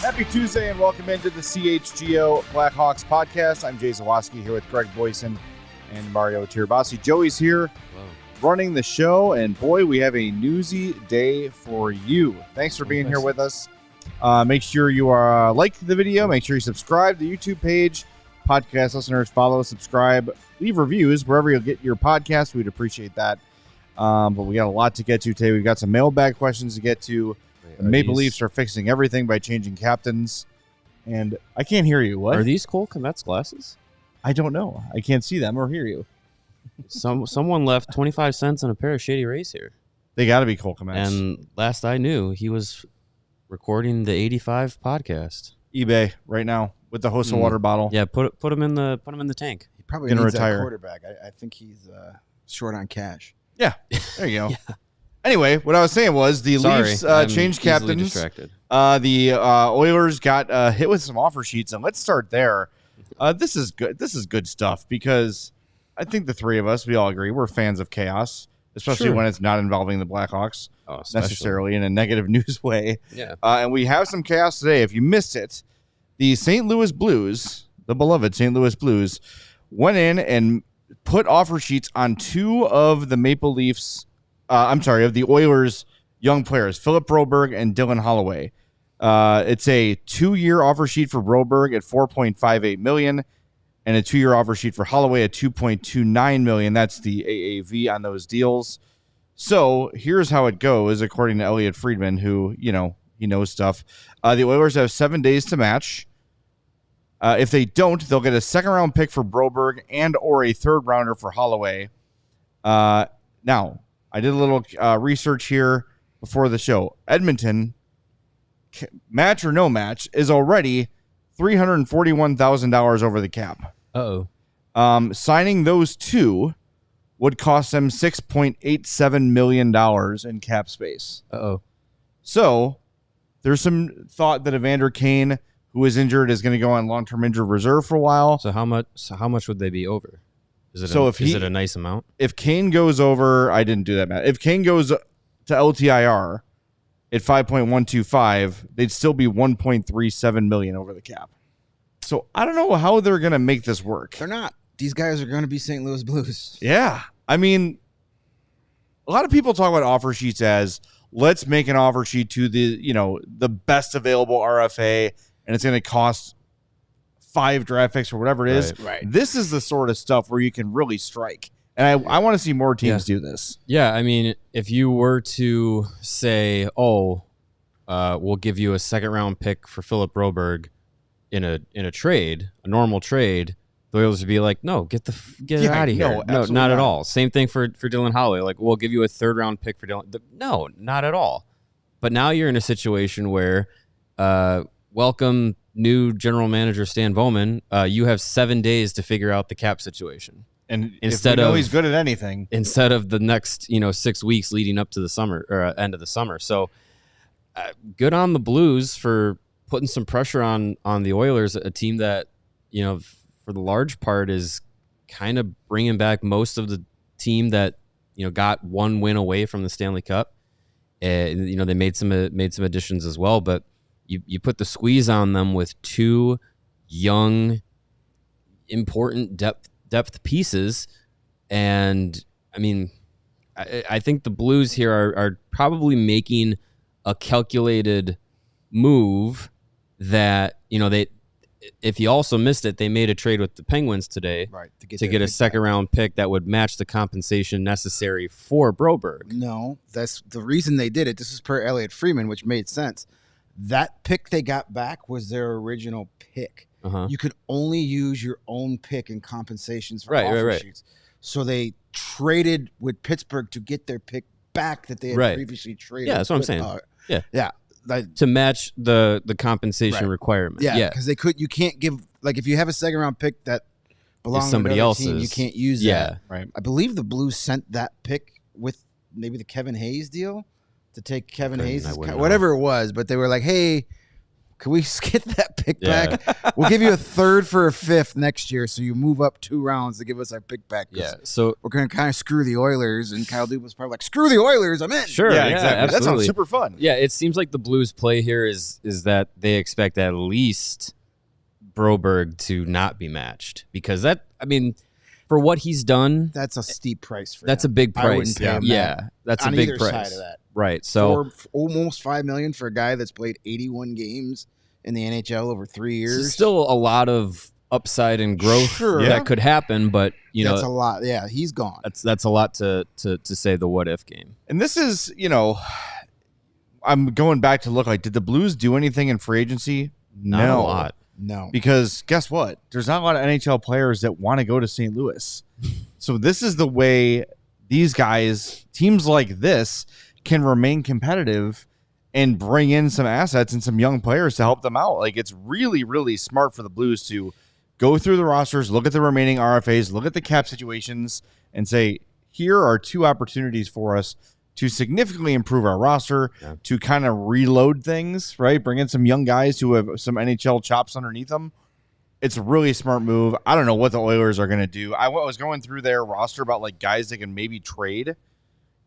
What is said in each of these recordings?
Happy Tuesday and welcome into the CHGO Blackhawks Podcast. I'm Jay Zawoski here with Greg Boyson and Mario Tirabassi. Joey's here running the show, and boy, we have a newsy day for you. Thanks for being here with us. Make sure you are like the video. Make sure you subscribe to the YouTube page. Podcast listeners, follow, subscribe, leave reviews wherever you'll get your podcast. We'd appreciate that. But we got a lot to get to today. We've got some mailbag questions to get to. The Maple Leafs are fixing everything by changing captains. And I can't hear you. What? Are these Cole Komet's glasses? I don't know. I can't see them or hear you. Someone left 25 cents on a pair of Shady Rays here. They got to be Cole Komet's. And last I knew, he was recording the 85 podcast. eBay right now with the Hossa water bottle. Yeah, put him in the tank. He probably Gonna needs retire. a quarterback. I think he's short on cash. Yeah, there you go. Yeah. Anyway, what I was saying was the Leafs changed captains. Distracted. The Oilers got hit with some offer sheets, and let's start there. This is good. This is good stuff because I think the three of us, we all agree, we're fans of chaos, especially when it's not involving the Blackhawks necessarily in a negative news way. Yeah. And we have some chaos today. If you missed it, the St. Louis Blues, the beloved St. Louis Blues, went in and put offer sheets on two of the Maple Leafs. Of the Oilers' young players, Philip Broberg and Dylan Holloway. It's a 2-year offer sheet for Broberg at $4.58 million, and a 2-year offer sheet for Holloway at $2.29 million. That's the AAV on those deals. So here's how it goes, according to Elliot Friedman, who he knows stuff. The Oilers have 7 days to match. If they don't, they'll get a second-round pick for Broberg and or a third-rounder for Holloway. Now, I did a little research here before the show. Edmonton, match or no match, is already $341,000 over the cap. Uh-oh. Signing those two would cost them $6.87 million in cap space. Uh-oh. So there's some thought that Evander Kane, who is injured, is going to go on long-term injured reserve for a while. So how much would they be over? Is it a nice amount? If Kane goes over, I didn't do that math. If Kane goes to LTIR at 5.125, they'd still be 1.37 million over the cap. So I don't know how they're going to make this work. They're not. These guys are going to be St. Louis Blues. Yeah. I mean, a lot of people talk about offer sheets as let's make an offer sheet to the best available RFA, and it's going to cost 5 draft picks or whatever it is. Right. This is the sort of stuff where you can really strike. And I want to see more teams do this. Yeah, I mean, if you were to say, we'll give you a second-round pick for Philip Broberg in a trade, a normal trade, the Oilers would be like, no, get it out of here. No, not at all. Same thing for Dylan Holloway. Like, we'll give you a third-round pick for Dylan. No, not at all. But now you're in a situation where welcome new general manager Stan Bowman. You have 7 days to figure out the cap situation. And instead of he's good at anything, instead of the next 6 weeks leading up to the summer or end of the summer. So good on the Blues for putting some pressure on the Oilers, a team that for the large part is kind of bringing back most of the team that got one win away from the Stanley Cup. They made some additions as well, but you put the squeeze on them with two young, important depth pieces, and I mean, I think the Blues here are probably making a calculated move that they. If you also missed it, they made a trade with the Penguins today, right, to get a second-round pick that would match the compensation necessary for Broberg. No, that's the reason they did it. This is per Elliot Freeman, which made sense. That pick they got back was their original pick. you could only use your own pick in compensations for Right, offer right. sheets. So they traded with Pittsburgh to get their pick back that they had previously traded. Yeah, that's what I'm with, saying. Yeah. To match the compensation requirement. Yeah, because you can't give, like, if you have a second round pick that belongs to somebody another else's team, you can't use Yeah. that. Right. I believe the Blues sent that pick with maybe the Kevin Hayes deal to take Kevin Hayes, whatever it was, but they were like, hey, can we get that pick back? We'll give you a third for a fifth next year, so you move up 2 rounds to give us our pick back. Yeah, so we're going to kind of screw the Oilers, and Kyle Dubas was probably like, screw the Oilers, I'm in. Sure, yeah, exactly. Absolutely. That sounds super fun. Yeah, it seems like the Blues' play here is that they expect at least Broberg to not be matched, because for what he's done, that's a steep price for that's him. a big I price. wouldn't pay him that that's on a big either price. side of that. Right. So for almost $5 million for a guy that's played 81 games in the NHL over 3 years. There's still a lot of upside and growth that could happen, but that's a lot. Yeah, he's gone. That's a lot to say the what if game. And this is, I'm going back to look like, did the Blues do anything in free agency? Not a lot. No. Because guess what? There's not a lot of NHL players that want to go to St. Louis. So this is the way these guys, teams like this, can remain competitive and bring in some assets and some young players to help them out. Like, it's really, really smart for the Blues to go through the rosters, look at the remaining RFAs, look at the cap situations, and say, here are 2 opportunities for us to significantly improve our roster, to kind of reload things, right? Bring in some young guys who have some NHL chops underneath them. It's a really smart move. I don't know what the Oilers are going to do. I was going through their roster about like guys they can maybe trade.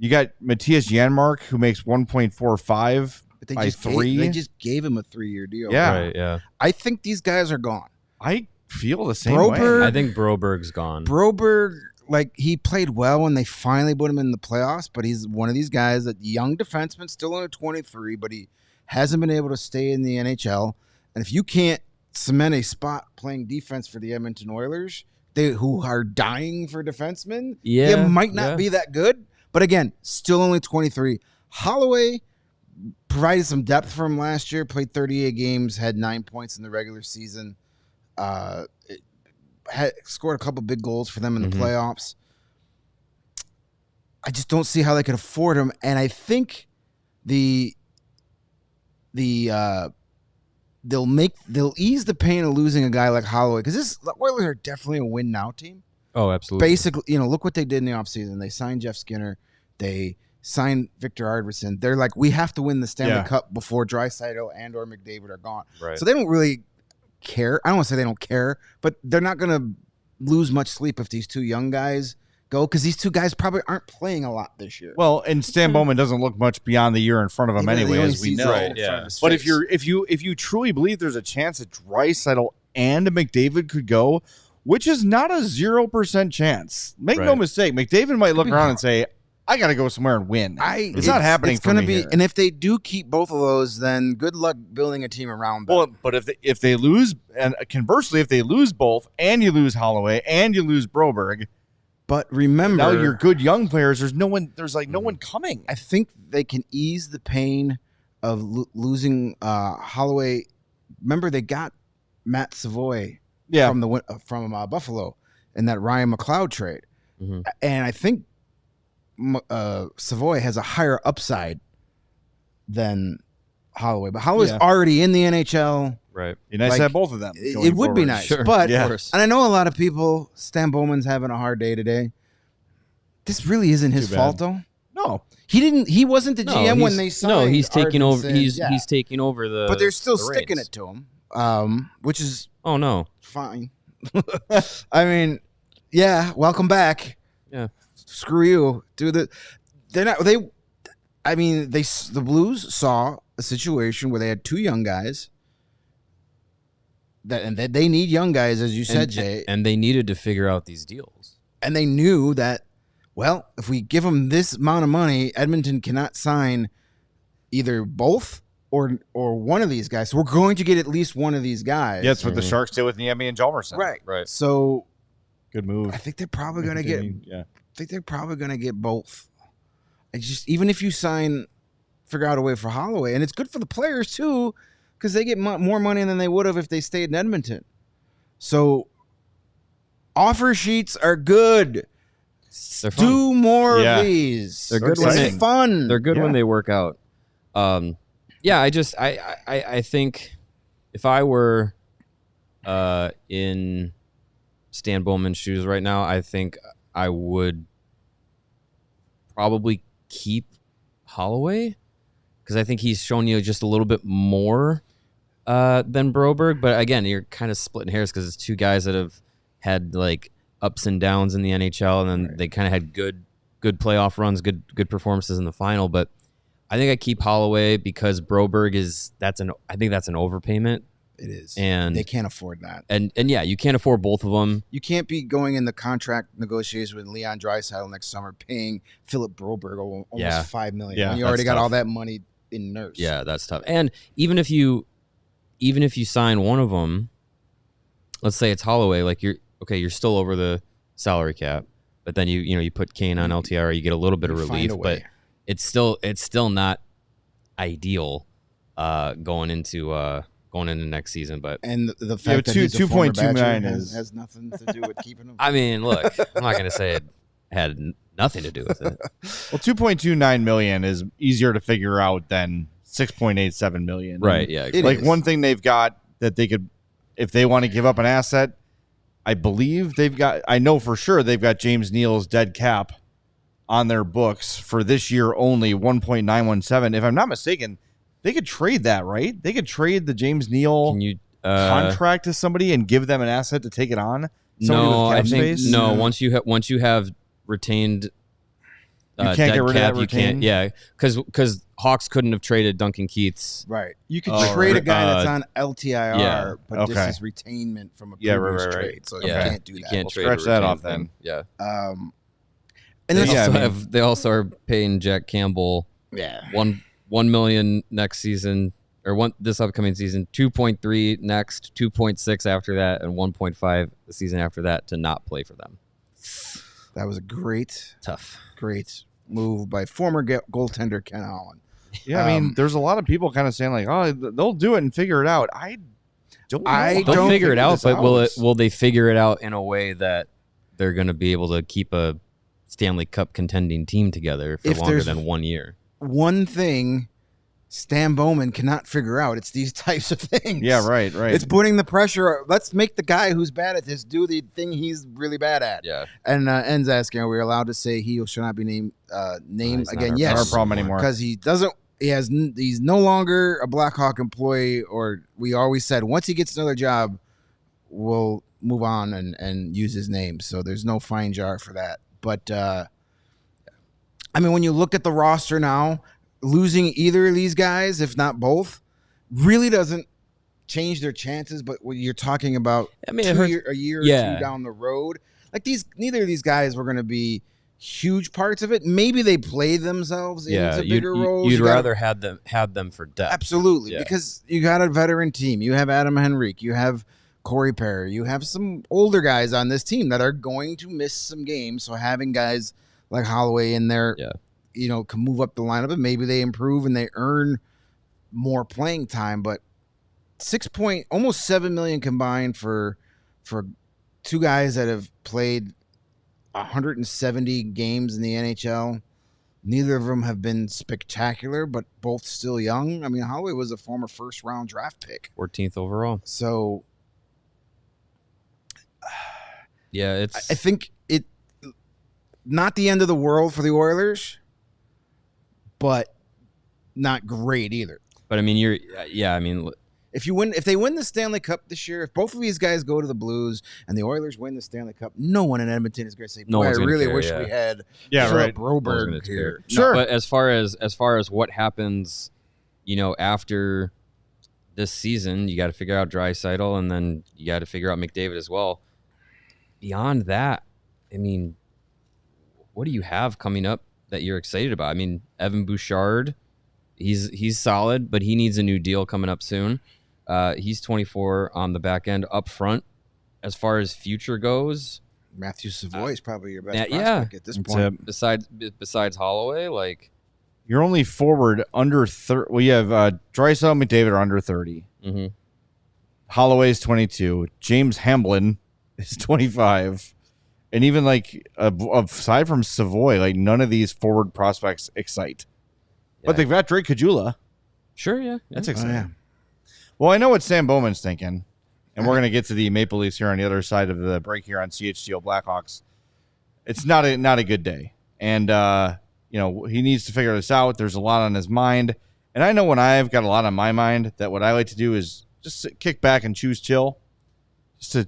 You got Matthias Janmark, who makes 1.45 but by 3. They just gave him a 3-year deal. Yeah. Right, yeah. I think these guys are gone. I feel the same Broberg- way. I think Broberg's gone. Broberg, like, he played well when they finally put him in the playoffs, but he's one of these guys, that young defenseman, still under 23, but he hasn't been able to stay in the NHL. And if you can't cement a spot playing defense for the Edmonton Oilers, who are dying for defensemen, he might not be that good. But again, still only 23. Holloway provided some depth for him last year, played 38 games, had 9 points in the regular season. Scored a couple big goals for them in the playoffs. I just don't see how they could afford him, and I think they'll ease the pain of losing a guy like Holloway, because the Oilers are definitely a win now team. Oh, absolutely. Basically, look what they did in the offseason. They signed Jeff Skinner. They signed Victor Arvidsson. They're like, we have to win the Stanley Cup before Draisaitl and or McDavid are gone. Right. So they don't really care. I don't want to say they don't care, but they're not going to lose much sleep if these 2 young guys go, because these 2 guys probably aren't playing a lot this year. Well, and Stan Bowman doesn't look much beyond the year in front of him anyway, as we know. Right, yeah. But if you truly believe there's a chance that Draisaitl and McDavid could go, which is not a 0% chance. Make no mistake, McDavid might look around and say, I got to go somewhere and win. It's not happening it's for me be, here. And if they do keep both of those, then good luck building a team around them. Well, but if they lose, and conversely, if they lose both, and you lose Holloway, and you lose Broberg, but remember, now your good young players, there's no one coming. I think they can ease the pain of losing Holloway. Remember, they got Matt Savoy from Buffalo in that Ryan McLeod trade, and I think Savoy has a higher upside than Holloway, but Holloway's already in the NHL. Right. Be nice to have both of them. It would be nice, sure. but and I know a lot of people. Stan Bowman's having a hard day today. This really isn't his fault, though. No, he didn't. He wasn't the GM when they signed. No, he's taking over. Arvidsson. He's taking over the. But they're still the sticking reins. it to him, which is fine. I mean, welcome back. Yeah. Screw you. They're not. The Blues saw a situation where they had 2 young guys. And they need young guys, as you said, Jay. And they needed to figure out these deals. And they knew that, well, if we give them this amount of money, Edmonton cannot sign either both or one of these guys. So we're going to get at least one of these guys. Yeah, that's what the Sharks did with Niemi and Hjalmarsson. Right. So good move. I think they're probably going to get. I think they're probably going to get both. Even if you figure out a way for Holloway, and it's good for the players too, because they get more money than they would have if they stayed in Edmonton. So offer sheets are good. They're fun. Do more Yeah. of these. They're good when It's they- fun. They're good Yeah. when they work out. I think if I were in Stan Bowman's shoes right now, I think I would probably keep Holloway because I think he's shown you just a little bit more than Broberg. But again, you're kind of splitting hairs because it's two guys that have had like ups and downs in the NHL, and then they kind of had good playoff runs, good performances in the final. But I think I keep Holloway because Broberg I think that's an overpayment. It is. And they can't afford that. And yeah, you can't afford both of them. You can't be going in the contract negotiations with Leon Draisaitl next summer, paying Philip Broberg almost $5 million. Yeah, when you already that's got tough. all that money in Nurse. Yeah, that's tough. And even if you sign one of them, let's say it's Holloway, like you're still over the salary cap, but then you put Kane on LTR, you get a little bit of You find relief, a but way. it's still not ideal going into next season. But And the fact that he's a 2.2 former Badger million has nothing to do with keeping him. I mean, look, I'm not going to say it had nothing to do with it. Well, 2.29 million is easier to figure out than 6.87 million. Right, yeah. It Like is. one thing they've got that they could, if they want to give up an asset, I believe I know for sure they've got James Neal's dead cap on their books for this year only, 1.917. If I'm not mistaken, they could trade that, right? They could trade the James Neal Can you contract to somebody and give them an asset to take it on. Somebody No, with I cap think space? no. Once you have retained, You can't dead get rid of cap, that you can't. retained? Yeah, because Hawks couldn't have traded Duncan Keats. Right. You could Oh, trade a right. guy that's on LTIR, yeah. but Okay. this is retainment from a Yeah, previous right. trade. So Yeah. you can't do You that. can't We'll trade scratch a that retained off thing. then. Yeah. And They then Yeah, also I mean- they also are paying Jack Campbell yeah. $1 million next season, or this upcoming season, 2.3 next, 2.6 after that, and 1.5 the season after that to not play for them. That was a great move by former goaltender Ken Holland. Yeah, I mean, there's a lot of people kind of saying like, "Oh, they'll do it and figure it out." I don't know. I how They'll don't figure it out, this but out. will they figure it out in a way that they're going to be able to keep a Stanley Cup contending team together for If longer there's- than 1 year? One thing Stan Bowman cannot figure out, it's these types of things. Yeah, right. It's putting the pressure. Let's make the guy who's bad at this do the thing he's really bad at. Yeah. And En's asking, are we allowed to say he should not be named it's not again? our Yes. Not our problem anymore. Because he's no longer a Blackhawk employee, or we always said once he gets another job, we'll move on and use his name. So there's no fine jar for that. But I mean, when you look at the roster now, losing either of these guys, if not both, really doesn't change their chances. But when you're talking about I mean, it hurts. a year or Yeah. two down the road, like neither of these guys were going to be huge parts of it. Maybe they play themselves Yeah, into bigger roles. you'd You gotta- rather have them for depth. absolutely, Yeah. because you got a veteran team. You have Adam Henrique. You have Corey Perry. You have some older guys on this team that are going to miss some games. So having guys like Holloway in there, Yeah. can move up the lineup, and maybe they improve and they earn more playing time. But almost 7 million combined for two guys that have played 170 games in the NHL. Neither of them have been spectacular, but both still young. I mean, Holloway was a former first-round draft pick. 14th overall. So Yeah, it's I think it not the end of the world for the Oilers, but not great either. But I mean, If they win the Stanley Cup this year, if both of these guys go to the Blues and the Oilers win the Stanley Cup, no one in Edmonton is going to say, No "Boy, I one's gonna really care, wish yeah. we had Yeah, Philip right. No one's Broberg gonna here." care. Sure. But as far as what happens, after this season, you got to figure out Draisaitl, and then you got to figure out McDavid as well. Beyond that, I mean, what do you have coming up that you're excited about? I mean, Evan Bouchard, he's solid, but he needs a new deal coming up soon. He's 24 on the back end. Up front, as far as future goes, Matthew Savoy is probably your best yeah. prospect at this That's point. it. besides Holloway, like, You're only forward under 30. Well, you have Draisaitl and McDavid are under 30. mm-hmm. Holloway's 22. James Hamblin is 25. And even like aside from Savoy, like none of these forward prospects excite. But they've got Drake Caggiula. Sure, yeah. That's exciting. Oh, yeah. Well, I know what Sam Bowman's thinking. And we're going to get to the Maple Leafs here on the other side of the break here on CHGO Blackhawks. It's not a good day. And, he needs to figure this out. There's a lot on his mind. And I know when I've got a lot on my mind, that what I like to do is just kick back and choose chill. Just to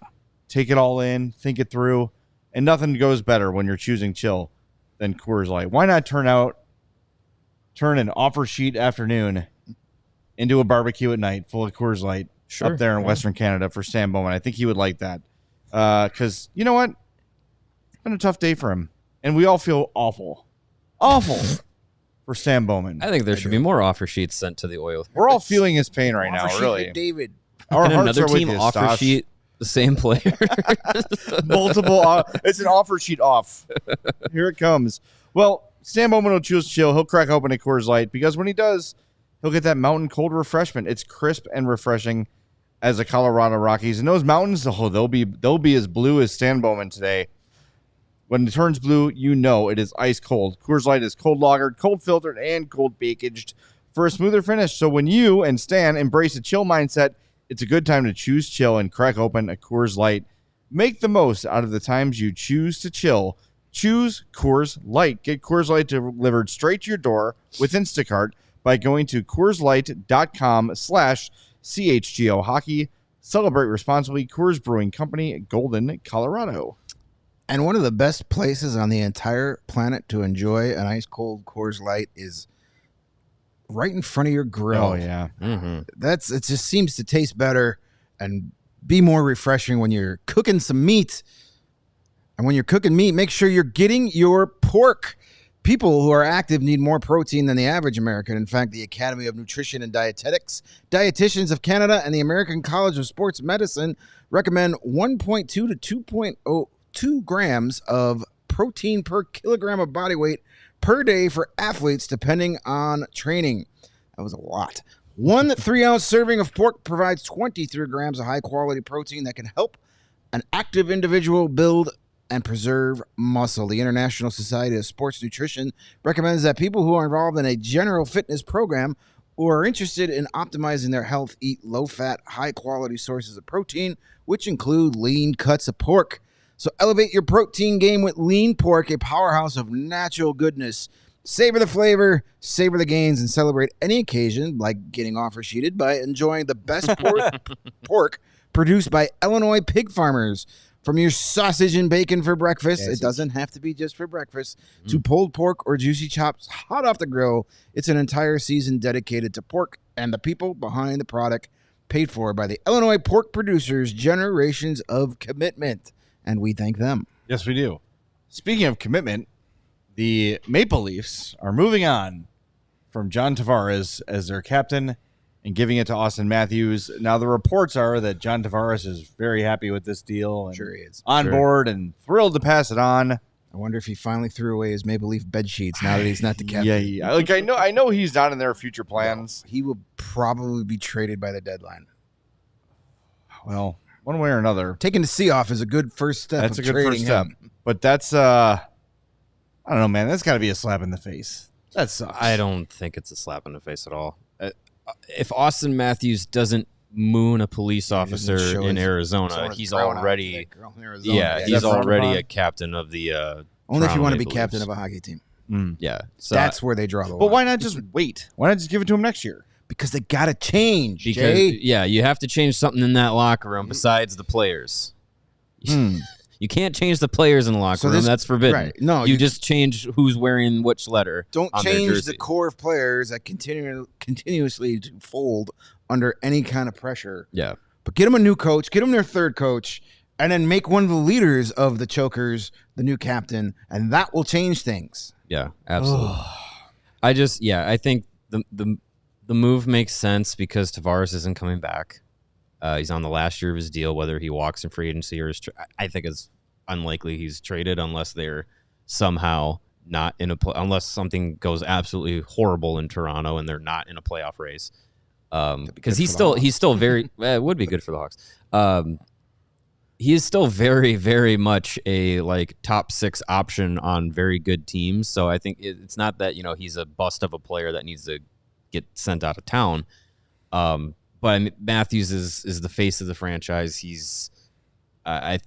take it all in, think it through. And nothing goes better when you're choosing chill than Coors Light. Why not turn an offer sheet afternoon into a barbecue at night full of Coors Light up there in Western Canada for Sam Bowman? I think he would like that. Because you know what? It's been a tough day for him. And we all feel awful. Awful for Sam Bowman. I think there should be more offer sheets sent to the Oilers. We're all feeling his pain right now, really. David. Our Can hearts another are with team you, offer Stosh. sheet the same player? Multiple. It's an offer sheet off. Here it comes. Well, Sam Bowman will choose chill. He'll crack open a Coors Light because when he does, he'll get that mountain cold refreshment. It's crisp and refreshing as the Colorado Rockies. And those mountains, they'll be as blue as Sam Bowman today. When it turns blue, you know it is ice cold. Coors Light is cold lagered, cold filtered, and cold packaged for a smoother finish. So when you and Stan embrace a chill mindset, it's a good time to choose chill and crack open a Coors Light. Make the most out of the times you choose to chill. Choose Coors Light. Get Coors Light delivered straight to your door with Instacart by going to CoorsLight.com/CHGO Hockey. Celebrate responsibly. Coors Brewing Company, Golden, Colorado. And one of the best places on the entire planet to enjoy an ice cold Coors Light is right in front of your grill. Oh, yeah. Mm-hmm. It just seems to taste better and be more refreshing when you're cooking some meat. And when you're cooking meat, make sure you're getting your pork. People who are active need more protein than the average American. In fact, the Academy of Nutrition and Dietetics, Dietitians of Canada, and the American College of Sports Medicine recommend 1.2 to 2.02 grams of protein per kilogram of body weight per day for athletes, depending on training. That was a lot. 1 3-ounce serving of pork provides 23 grams of high-quality protein that can help an active individual build and preserve muscle. The International Society of Sports Nutrition recommends that people who are involved in a general fitness program or are interested in optimizing their health eat low-fat, high-quality sources of protein, which include lean cuts of pork. So elevate your protein game with lean pork, a powerhouse of natural goodness. Savor the flavor, savor the gains, and celebrate any occasion like getting offer sheeted by enjoying the best pork produced by Illinois pig farmers. From your sausage and bacon for breakfast, it doesn't have to be just for breakfast, to pulled pork or juicy chops hot off the grill. It's an entire season dedicated to pork and the people behind the product, paid for by the Illinois pork producers' generations of commitment. And we thank them. Yes, we do. Speaking of commitment, the Maple Leafs are moving on from John Tavares as their captain and giving it to Austin Matthews. Now, the reports are that John Tavares is very happy with this deal and Sure he is. on board and thrilled to pass it on. I wonder if he finally threw away his Maple Leaf bed sheets now that he's not the captain. Yeah. Like I know he's not in their future plans. He will probably be traded by the deadline. Well, one way or another. Taking the C off is a good first step. That's of a good first trading step. him. But that's I don't know, man. That's got to be a slap in the face. That sucks. I don't think it's a slap in the face at all. If Austin Matthews doesn't moon a police officer in Arizona, he's already he's already a captain of the only if you want to be Maple captain Leafs. of a hockey team. Yeah, so That's where they draw the line. But why not just wait? Why not just give it to him next year? Because they got to change, because Jay. you have to change something in that locker room besides the players. You can't change the players in the locker room. That's forbidden. Right. No, you just change who's wearing which letter. Don't on their change jersey. the core of players that continuously to fold under any kind of pressure. Yeah. But get them a new coach, get them their third coach, and then make one of the leaders of the Chokers the new captain, and that will change things. Yeah, absolutely. I think the move makes sense because Tavares isn't coming back. He's on the last year of his deal. Whether he walks in free agency or I think it's unlikely he's traded unless they're somehow not in unless something goes absolutely horrible in Toronto and they're not in a playoff race. Because he's still very it would be good for the Hawks. He is still very, very much a like top 6 option on very good teams. So I think it's not that, he's a bust of a player that needs to get sent out of town. But Matthews is the face of the franchise. He's,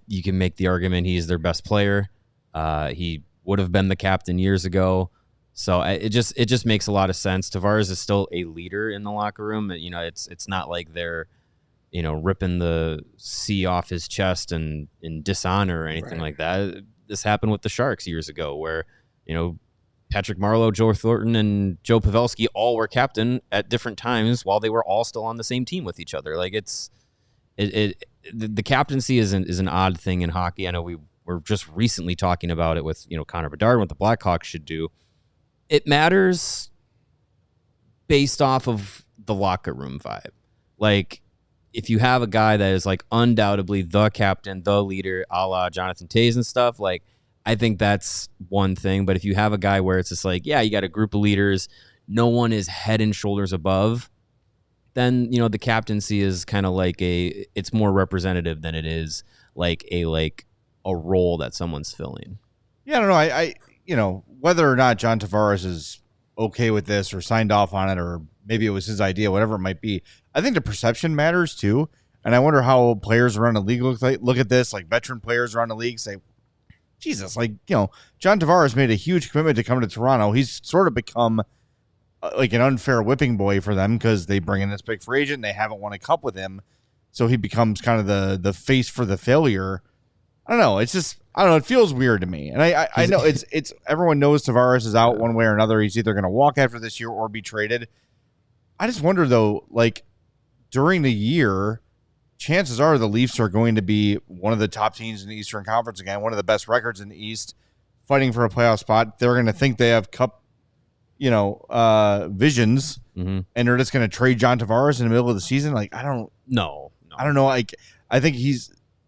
you can make the argument he's their best player. He would have been the captain years ago. So it just makes a lot of sense. Tavares is still a leader in the locker room. It's not like they're, ripping the C off his chest and in dishonor or anything like that. This happened with the Sharks years ago where, Patrick Marleau, Joe Thornton, and Joe Pavelski all were captain at different times while they were all still on the same team with each other. Like the captaincy is an odd thing in hockey. I know we were just recently talking about it with, Connor Bedard, what the Blackhawks should do. It matters based off of the locker room vibe. Like, if you have a guy that is like undoubtedly the captain, the leader, a la Jonathan Toews and stuff, like I think that's one thing. But if you have a guy where it's just like, yeah, you got a group of leaders, no one is head and shoulders above, then the captaincy is kind of like it's more representative than it is like a role that someone's filling. Yeah, I don't know. I whether or not John Tavares is okay with this or signed off on it, or maybe it was his idea, whatever it might be. I think the perception matters too. And I wonder how players around the league look at this, like veteran players around the league say, Jesus, John Tavares made a huge commitment to come to Toronto. He's sort of become like an unfair whipping boy for them because they bring in this big free agent. And they haven't won a cup with him. So he becomes kind of the face for the failure. I don't know. It's just, I don't know. It feels weird to me. And I know it's everyone knows Tavares is out one way or another. He's either going to walk after this year or be traded. I just wonder though, during the year, chances are the Leafs are going to be one of the top teams in the Eastern Conference again, one of the best records in the East, fighting for a playoff spot. They're going to think they have cup, visions, and they're just going to trade John Tavares in the middle of the season. I don't know. I think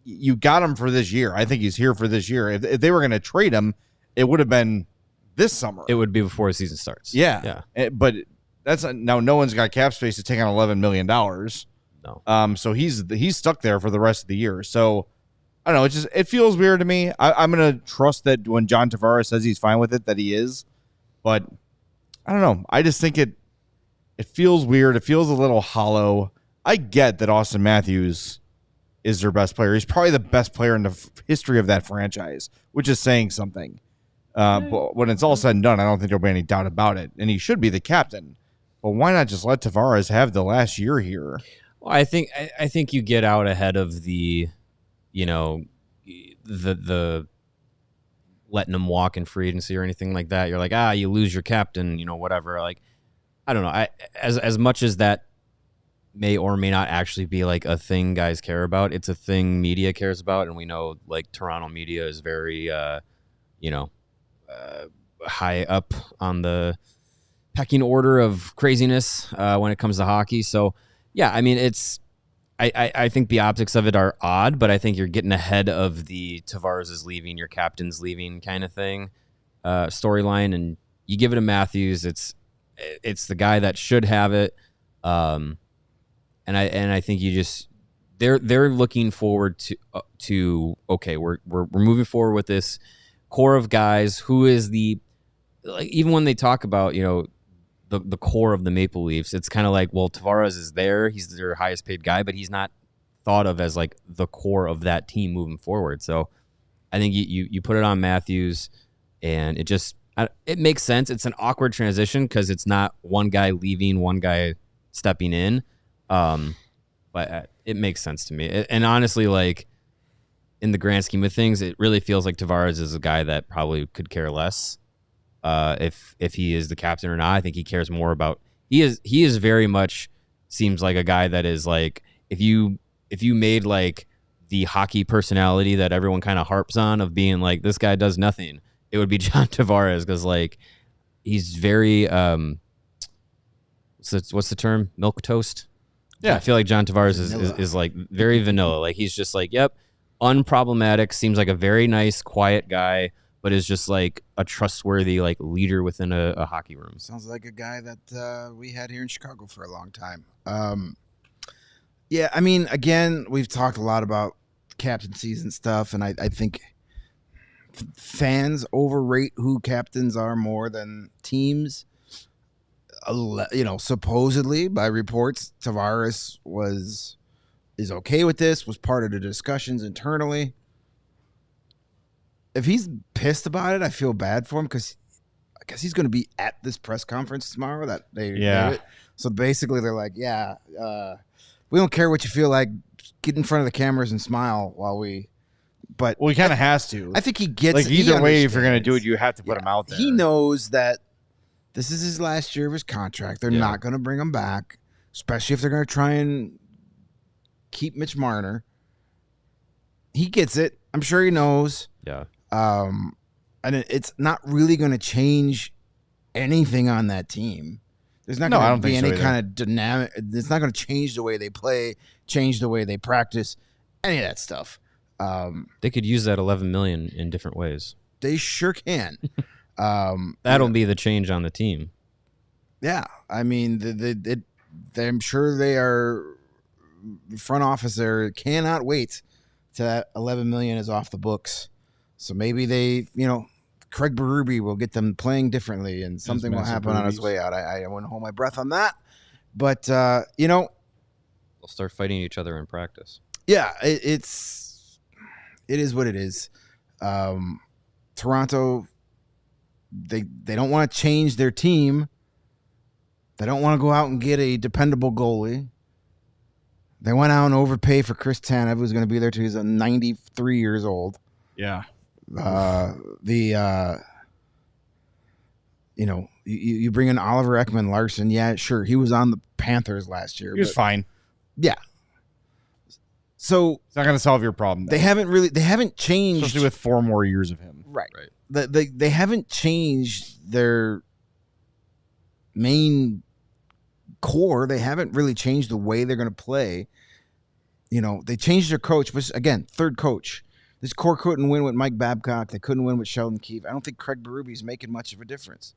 you got him for this year. I think he's here for this year. If they were going to trade him, it would have been this summer. It would be before the season starts. Yeah. But that's now no one's got cap space to take on $11 million. No. So he's stuck there for the rest of the year. So I don't know. It feels weird to me. I'm going to trust that when John Tavares says he's fine with it, that he is. But I don't know. I just think it feels weird. It feels a little hollow. I get that Austin Matthews is their best player. He's probably the best player in the history of that franchise, which is saying something. But when it's all said and done, I don't think there'll be any doubt about it. And he should be the captain. But why not just let Tavares have the last year here? Well, I think you get out ahead of the letting him walk in free agency or anything like that. You're like, you lose your captain, whatever. Like, I don't know. As much as that may or may not actually be like a thing guys care about, it's a thing media cares about, and we know like Toronto media is very high up on the pecking order of craziness when it comes to hockey. So yeah, I mean, I think the optics of it are odd, but I think you're getting ahead of the Tavares is leaving, your captain's leaving kind of thing storyline, and you give it to Matthews. It's the guy that should have it, and I think you just they're looking forward to okay, we're moving forward with this core of guys who is even when they talk about the core of the Maple Leafs, it's kind of like, well, Tavares is there. He's their highest paid guy, but he's not thought of as like the core of that team moving forward. So I think you put it on Matthews, and it makes sense. It's an awkward transition because it's not one guy leaving, one guy stepping in. But it makes sense to me. And honestly, like in the grand scheme of things, it really feels like Tavares is a guy that probably could care less if he is the captain or not. I think he cares more about he is very much seems like a guy that is like if you made like the hockey personality that everyone kind of harps on of being like this guy does nothing, it would be John Tavares, because like he's very what's the term, milk toast. Yeah, I feel like John Tavares is like very vanilla. Like he's just like, yep, unproblematic, seems like a very nice, quiet guy, but is just like a trustworthy like leader within a hockey room. Sounds like a guy that we had here in Chicago for a long time. Yeah, I mean, again, we've talked a lot about captaincies and stuff, and I think fans overrate who captains are more than teams. Supposedly by reports, Tavares is okay with this, was part of the discussions internally. If he's pissed about it, I feel bad for him because I guess he's going to be at this press conference tomorrow that they did it. So basically they're like, we don't care what you feel like. Get in front of the cameras and smile while we. But he kind of has to. I think he gets like either way. If you're going to do it, you have to put him out there. He knows that this is his last year of his contract. They're not going to bring him back, especially if they're going to try and keep Mitch Marner. He gets it. I'm sure he knows. Yeah. And it's not really going to change anything on that team. There's not going to be any kind of dynamic. It's not going to change the way they play, change the way they practice, any of that stuff. They could use that $11 million in different ways. They sure can. That'll be the change on the team. Yeah, I mean, I'm sure they are. The front office there cannot wait till that $11 million is off the books. So maybe they, Craig Berube will get them playing differently, and something will happen on its way out. I wouldn't hold my breath on that, but they'll start fighting each other in practice. Yeah, it is what it is. Toronto, they don't want to change their team. They don't want to go out and get a dependable goalie. They went out and overpay for Chris Tanev, who's going to be there till he's 93 years old. Yeah. You bring in Oliver Ekman-Larsson. Yeah, sure. He was on the Panthers last year. He was fine. Yeah. So it's not going to solve your problem. They haven't changed. Especially with 4 more years of him. Right. They haven't changed their main core. They haven't really changed the way they're going to play. They changed their coach, but again, third coach. This core couldn't win with Mike Babcock. They couldn't win with Sheldon Keefe. I don't think Craig Berube's making much of a difference.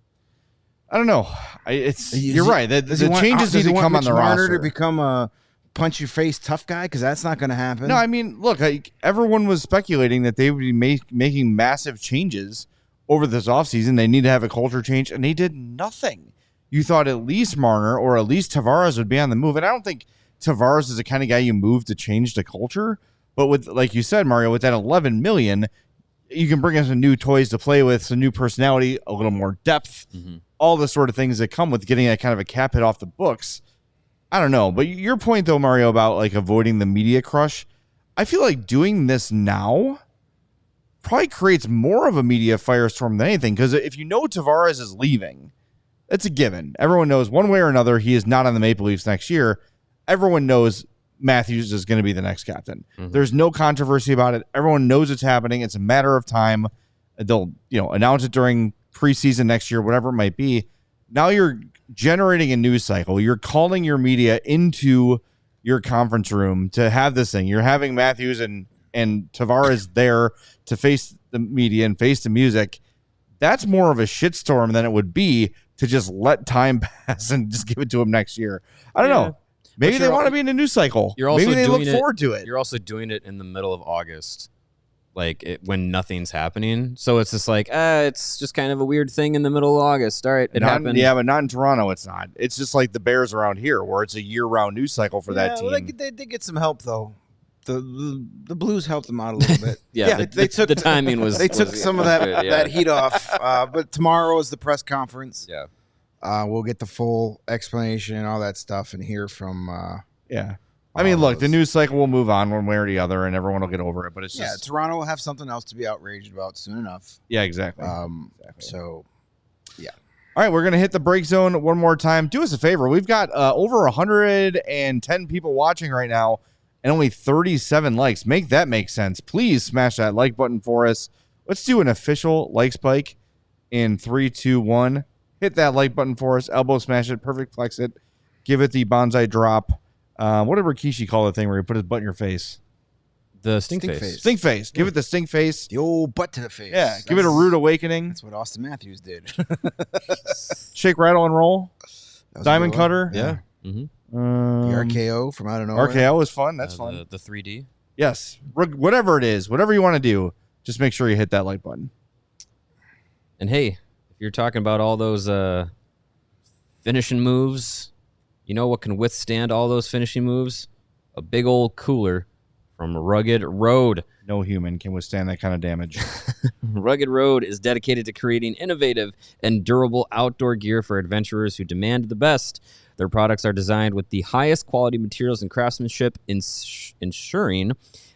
I don't know. You're right. The changes need to come on the roster. To become a punch your face tough guy, because that's not going to happen. No, I mean, look, everyone was speculating that they would be making massive changes over this offseason. They need to have a culture change, and they did nothing. You thought at least Marner or at least Tavares would be on the move, and I don't think Tavares is the kind of guy you move to change the culture. But with, like you said, Mario, with that $11 million, you can bring in some new toys to play with, some new personality, a little more depth, all the sort of things that come with getting that kind of a cap hit off the books. I don't know. But your point, though, Mario, about like avoiding the media crush, I feel like doing this now probably creates more of a media firestorm than anything. Because if you know Tavares is leaving, it's a given. Everyone knows one way or another he is not on the Maple Leafs next year. Everyone knows Matthews is going to be the next captain. There's no controversy about it. Everyone knows it's happening. It's a matter of time. They'll, announce it during preseason next year, whatever it might be. Now you're generating a news cycle. You're calling your media into your conference room to have this thing. You're having Matthews and Tavares there to face the media and face the music. That's more of a shitstorm than it would be to just let time pass and just give it to him next year. I don't know. Maybe they want to be in a news cycle. Maybe they look forward to it. You're also doing it in the middle of August, when nothing's happening. So it's just like, it's just kind of a weird thing in the middle of August. All right, it happened. Yeah, but not in Toronto. It's not. It's just like the Bears around here, where it's a year-round news cycle for that team. Well, they did get some help though. The Blues helped them out a little bit. They took the timing was. They took some of that heat off. But tomorrow is the press conference. Yeah. We'll get the full explanation and all that stuff and hear from I mean, look, the news cycle will move on one way or the other, and everyone will get over it. But it's just Toronto will have something else to be outraged about soon enough. Yeah, exactly. So, yeah. All right, we're gonna hit the break zone one more time. Do us a favor. We've got over 110 people watching right now, and only 37 likes. Make that make sense. Please smash that like button for us. Let's do an official like spike in 3, 2, 1. Hit that like button for us. Elbow smash it. Perfect flex it. Give it the bonsai drop. What did Rikishi call the thing where he put his butt in your face? The stink face. Stink face. Give it the stink face. The old butt to the face. Yeah. Give it a rude awakening. That's what Austin Matthews did. Shake, rattle, and roll. Diamond cutter. Yeah. The RKO from out of nowhere. RKO is fun. That's fun. The 3D. Yes. Whatever it is, whatever you want to do, just make sure you hit that like button. And hey, if you're talking about all those finishing moves, you know what can withstand all those finishing moves? A big old cooler from Rugged Road. No human can withstand that kind of damage. Rugged Road is dedicated to creating innovative and durable outdoor gear for adventurers who demand the best. Their products are designed with the highest quality materials and craftsmanship, ensuring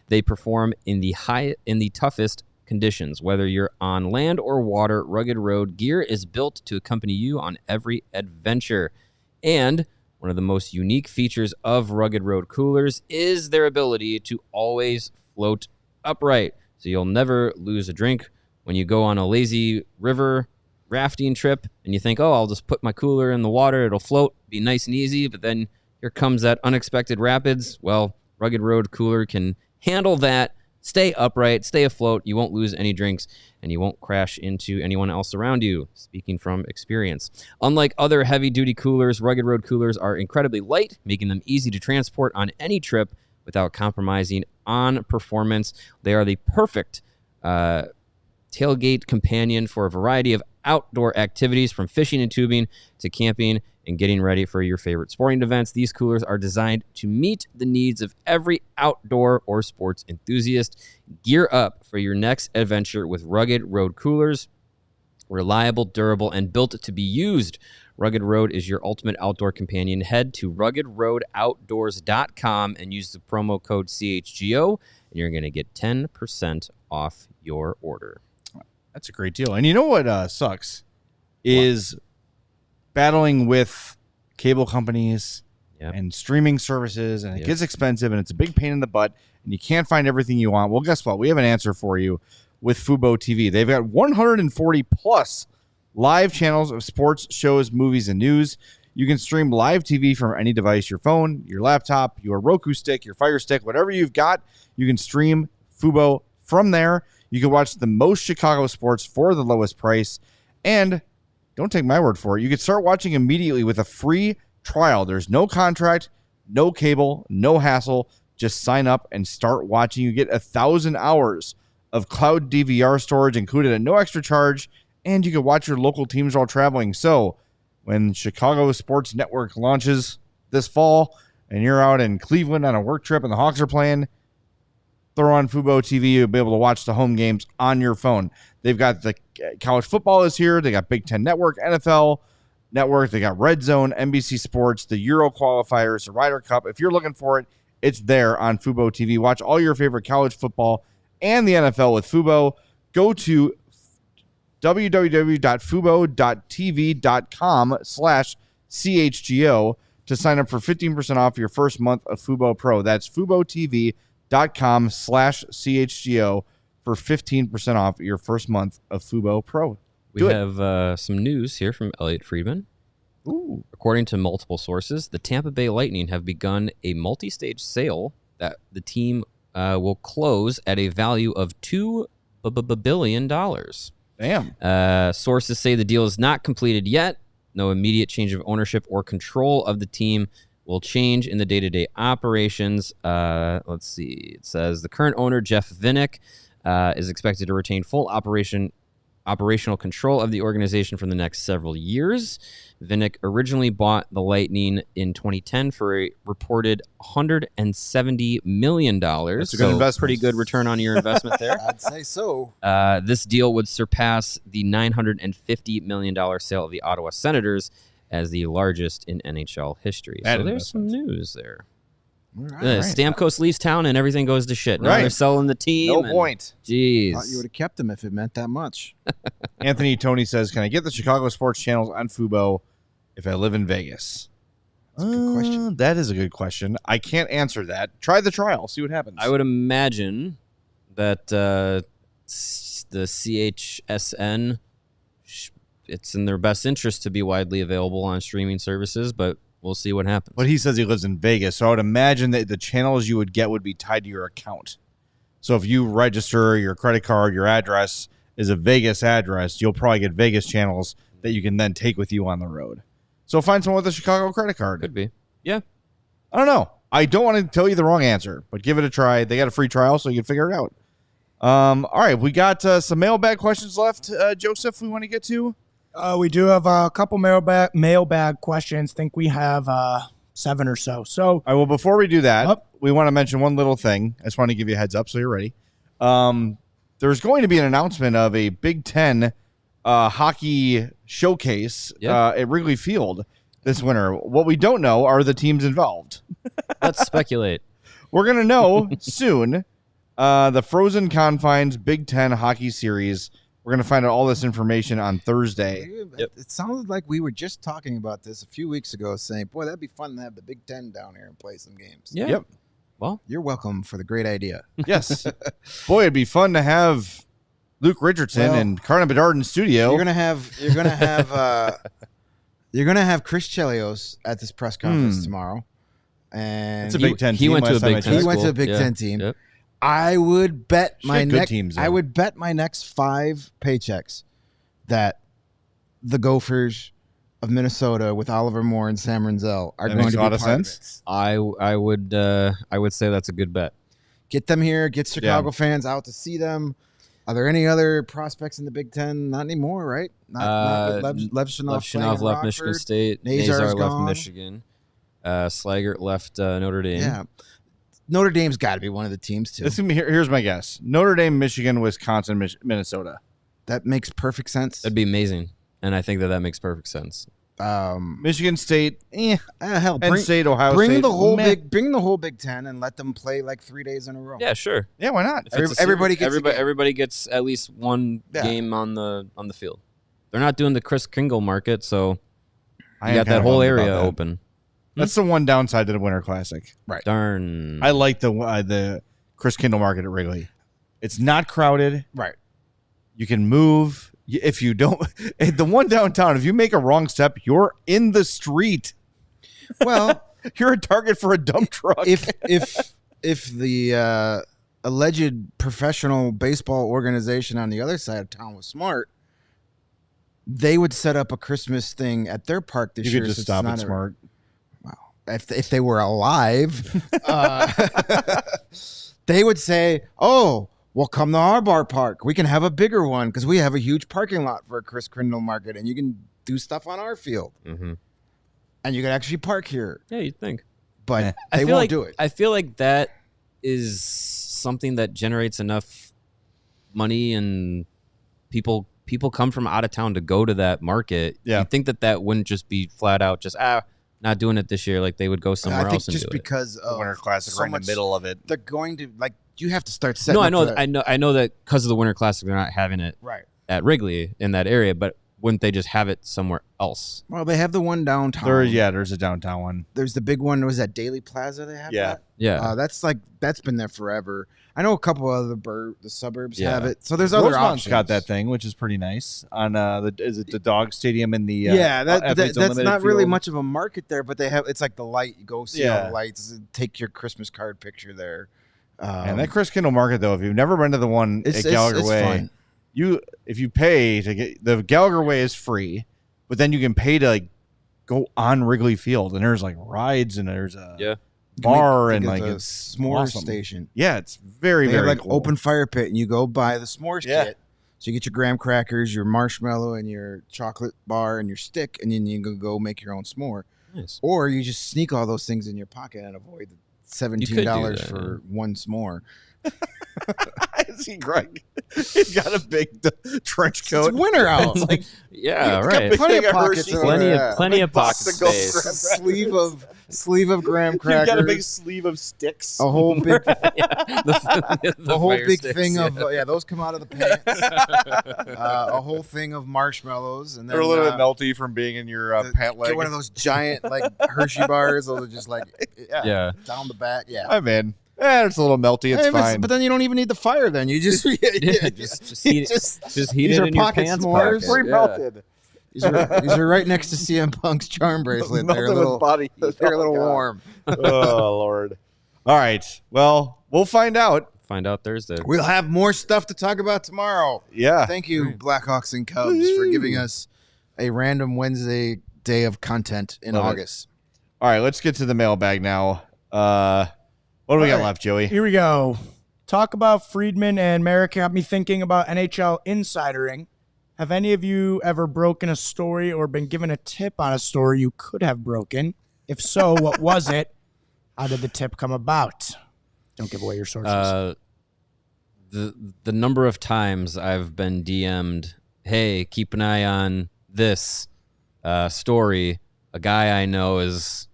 they perform in the toughest conditions. Whether you're on land or water, Rugged Road gear is built to accompany you on every adventure. And one of the most unique features of Rugged Road coolers is their ability to always float upright, so you'll never lose a drink when you go on a lazy river rafting trip and you think, oh, I'll just put my cooler in the water, it'll float, be nice and easy, but then here comes that unexpected rapids. Well, Rugged Road cooler can handle that, stay upright, stay afloat, you won't lose any drinks, and you won't crash into anyone else around you, speaking from experience. Unlike other heavy-duty coolers, Rugged Road coolers are incredibly light, making them easy to transport on any trip without compromising on performance. They are the perfect tailgate companion for a variety of outdoor activities, from fishing and tubing to camping and getting ready for your favorite sporting events. These coolers are designed to meet the needs of every outdoor or sports enthusiast. Gear up for your next adventure with Rugged Road coolers. Reliable, durable, and built to be used. Rugged Road is your ultimate outdoor companion. Head to ruggedroadoutdoors.com and use the promo code CHGO, and you're going to get 10% off your order. That's a great deal. And you know what sucks is battling with cable companies and streaming services, and it gets expensive, and it's a big pain in the butt, and you can't find everything you want. Well, guess what? We have an answer for you with Fubo TV. They've got 140 plus live channels of sports, shows, movies, and news. You can stream live TV from any device, your phone, your laptop, your Roku stick, your Fire Stick, whatever you've got. You can stream Fubo from there. You can watch the most Chicago sports for the lowest price. And don't take my word for it. You can start watching immediately with a free trial. There's no contract, no cable, no hassle. Just sign up and start watching. You get 1,000 hours of cloud DVR storage included at no extra charge. And you can watch your local teams while traveling. So when Chicago Sports Network launches this fall and you're out in Cleveland on a work trip and the Hawks are playing, throw on Fubo TV. You'll be able to watch the home games on your phone. They've got the college football is here. They got Big Ten Network, NFL Network. They got Red Zone, NBC Sports, the Euro qualifiers, the Ryder Cup. If you're looking for it, it's there on Fubo TV. Watch all your favorite college football and the NFL with Fubo. Go to www.fubo.tv.com/CHGO to sign up for 15% off your first month of Fubo Pro. That's FuboTV.com/CHGO for 15% off your first month of Fubo Pro. We have some news here from Elliot Friedman. Ooh. According to multiple sources, the Tampa Bay Lightning have begun a multi-stage sale that the team will close at a value of $2 billion. Damn. Sources say the deal is not completed yet. No immediate change of ownership or control of the team will change in the day-to-day operations. Let's see. It says the current owner, Jeff Vinik, is expected to retain full operational control of the organization for the next several years. Vinik originally bought the Lightning in 2010 for a reported $170 million. That's a good investment. Pretty good return on your investment there. I'd say so. This deal would surpass the $950 million sale of the Ottawa Senators as the largest in NHL history. So there's some news there. All right. Stamkos leaves town and everything goes to shit. Now Right. they're selling the team. No point. Jeez. Thought you would have kept him if it meant that much. Anthony Tony says, can I get the Chicago sports channels on Fubo if I live in Vegas? That's a good question. That is a good question. I can't answer that. Try the trial. See what happens. I would imagine that the CHSN, it's in their best interest to be widely available on streaming services, but we'll see what happens. But he says he lives in Vegas, so I would imagine that the channels you would get would be tied to your account. So if you register your credit card, your address is a Vegas address, you'll probably get Vegas channels that you can then take with you on the road. So find someone with a Chicago credit card. Could be. Yeah. I don't know. I don't want to tell you the wrong answer, but give it a try. They got a free trial, so you can figure it out. All right, we got some mailbag questions left. Joseph, we want to get to? We do have a couple mailbag questions. Think we have 7 or so. So, all right, well, before we do that, we want to mention one little thing. I just want to give you a heads up so you're ready. There's going to be an announcement of a Big Ten hockey showcase at Wrigley Field this winter. What we don't know are the teams involved. Let's speculate. We're going to know soon. The Frozen Confines Big Ten Hockey Series. We're going to find out all this information on Thursday. It sounded like we were just talking about this a few weeks ago, saying, boy, that'd be fun to have the Big Ten down here and play some games. Yeah. Yep. Well, you're welcome for the great idea. Yes. Boy, it'd be fun to have Luke Richardson and Carter Bedard in studio. You're gonna have Chris Chelios at this press conference tomorrow. And it's a Big Ten team. He went to a Big Ten. He went to a Big Ten team. Yep. I would bet my next 5 paychecks that the Gophers of Minnesota with Oliver Moore and Sam Renzel are going to be part of it. I would say that's a good bet. Get them here. Get Chicago fans out to see them. Are there any other prospects in the Big Ten? Not anymore, right? Not Lev Shinov left Michigan State. Nazar left Michigan. Slaggert left Notre Dame. Yeah. Notre Dame's got to be one of the teams, too. Here's my guess. Notre Dame, Michigan, Wisconsin, Minnesota. That makes perfect sense. That'd be amazing. And I think that makes perfect sense. Michigan State, hell, Penn State, Ohio State. Bring the whole Big Ten and let them play like 3 days in a row. Yeah, sure. Yeah, why not? Everybody gets at least one game on the field. They're not doing the Chris Kringle market, so you got that whole area open. That's the one downside to the Winter Classic. Right. Darn. I like the Chris Kindle market at Wrigley. It's not crowded. Right. You can move. If you don't, the one downtown, if you make a wrong step, you're in the street. Well, you're a target for a dump truck. If the alleged professional baseball organization on the other side of town was smart, they would set up a Christmas thing at their park this year. You could just stop it smart. If they were alive, they would say, "Oh, well, come to our park. We can have a bigger one because we have a huge parking lot for a Chris Kringle market, and you can do stuff on our field, and you can actually park here." Yeah, you'd think, but they won't do it. I feel like that is something that generates enough money, and people come from out of town to go to that market. Yeah, you'd think that wouldn't just be flat out just not doing it this year. Like they would go somewhere else and do it. I think just because of the Winter Classic right in the middle of it, they're going to you have to start setting. No, I know that because of the Winter Classic, they're not having it at Wrigley in that area. But wouldn't they just have it somewhere else? Well, they have the one downtown. There's a downtown one. There's the big one. Was that Daily Plaza? They have that? Yeah. That's been there forever. I know a couple of the suburbs have it. So there's other options. Got that thing, which is pretty nice. On is it the Dog Stadium in the that's not really much of a market there, but they have it's like the light. You go see all the lights, take your Christmas card picture there. And that Chris Kindle market though, if you've never been to the one at Gallagher Way, fun. If you pay to get the Gallagher Way is free, but then you can pay to go on Wrigley Field, and there's rides and there's a bar and it's s'more awesome. Station. Yeah, it's very very cool. Open fire pit, and you go buy the s'mores kit. So you get your graham crackers, your marshmallow, and your chocolate bar and your stick, and then you can go make your own s'more. Nice. Or you just sneak all those things in your pocket and avoid the $17 for one s'more. I see Greg. He's got a big trench coat. It's winter out. It's right. Plenty of pockets. Plenty of pocket space. Sleeve of graham crackers. He's got a big sleeve of sticks. A whole big, the whole big sticks, thing of those come out of the pants. A whole thing of marshmallows, and then, they're a little bit melty from being in your pant leg. Get one of those giant Hershey bars. Those are just down the back. Yeah, I'm in. It's a little melty. It's fine. But then you don't even need the fire. Then you just just heat these it are in your pocket pants s'mores. pocket. Pre-melted. These are right next to CM Punk's charm bracelet. They're a little warm. Oh Lord! All right. Well, we'll find out. Find out Thursday. We'll have more stuff to talk about tomorrow. Yeah. Thank you, Blackhawks and Cubs, for giving us a random Wednesday day of content in August. All right, let's get to the mailbag now. What do we got left, Joey? Here we go. Talk about Friedman and Merrick got me thinking about NHL insidering. Have any of you ever broken a story or been given a tip on a story you could have broken? If so, what was it? How did the tip come about? Don't give away your sources. The number of times I've been DM'd, hey, keep an eye on this story. A guy I know is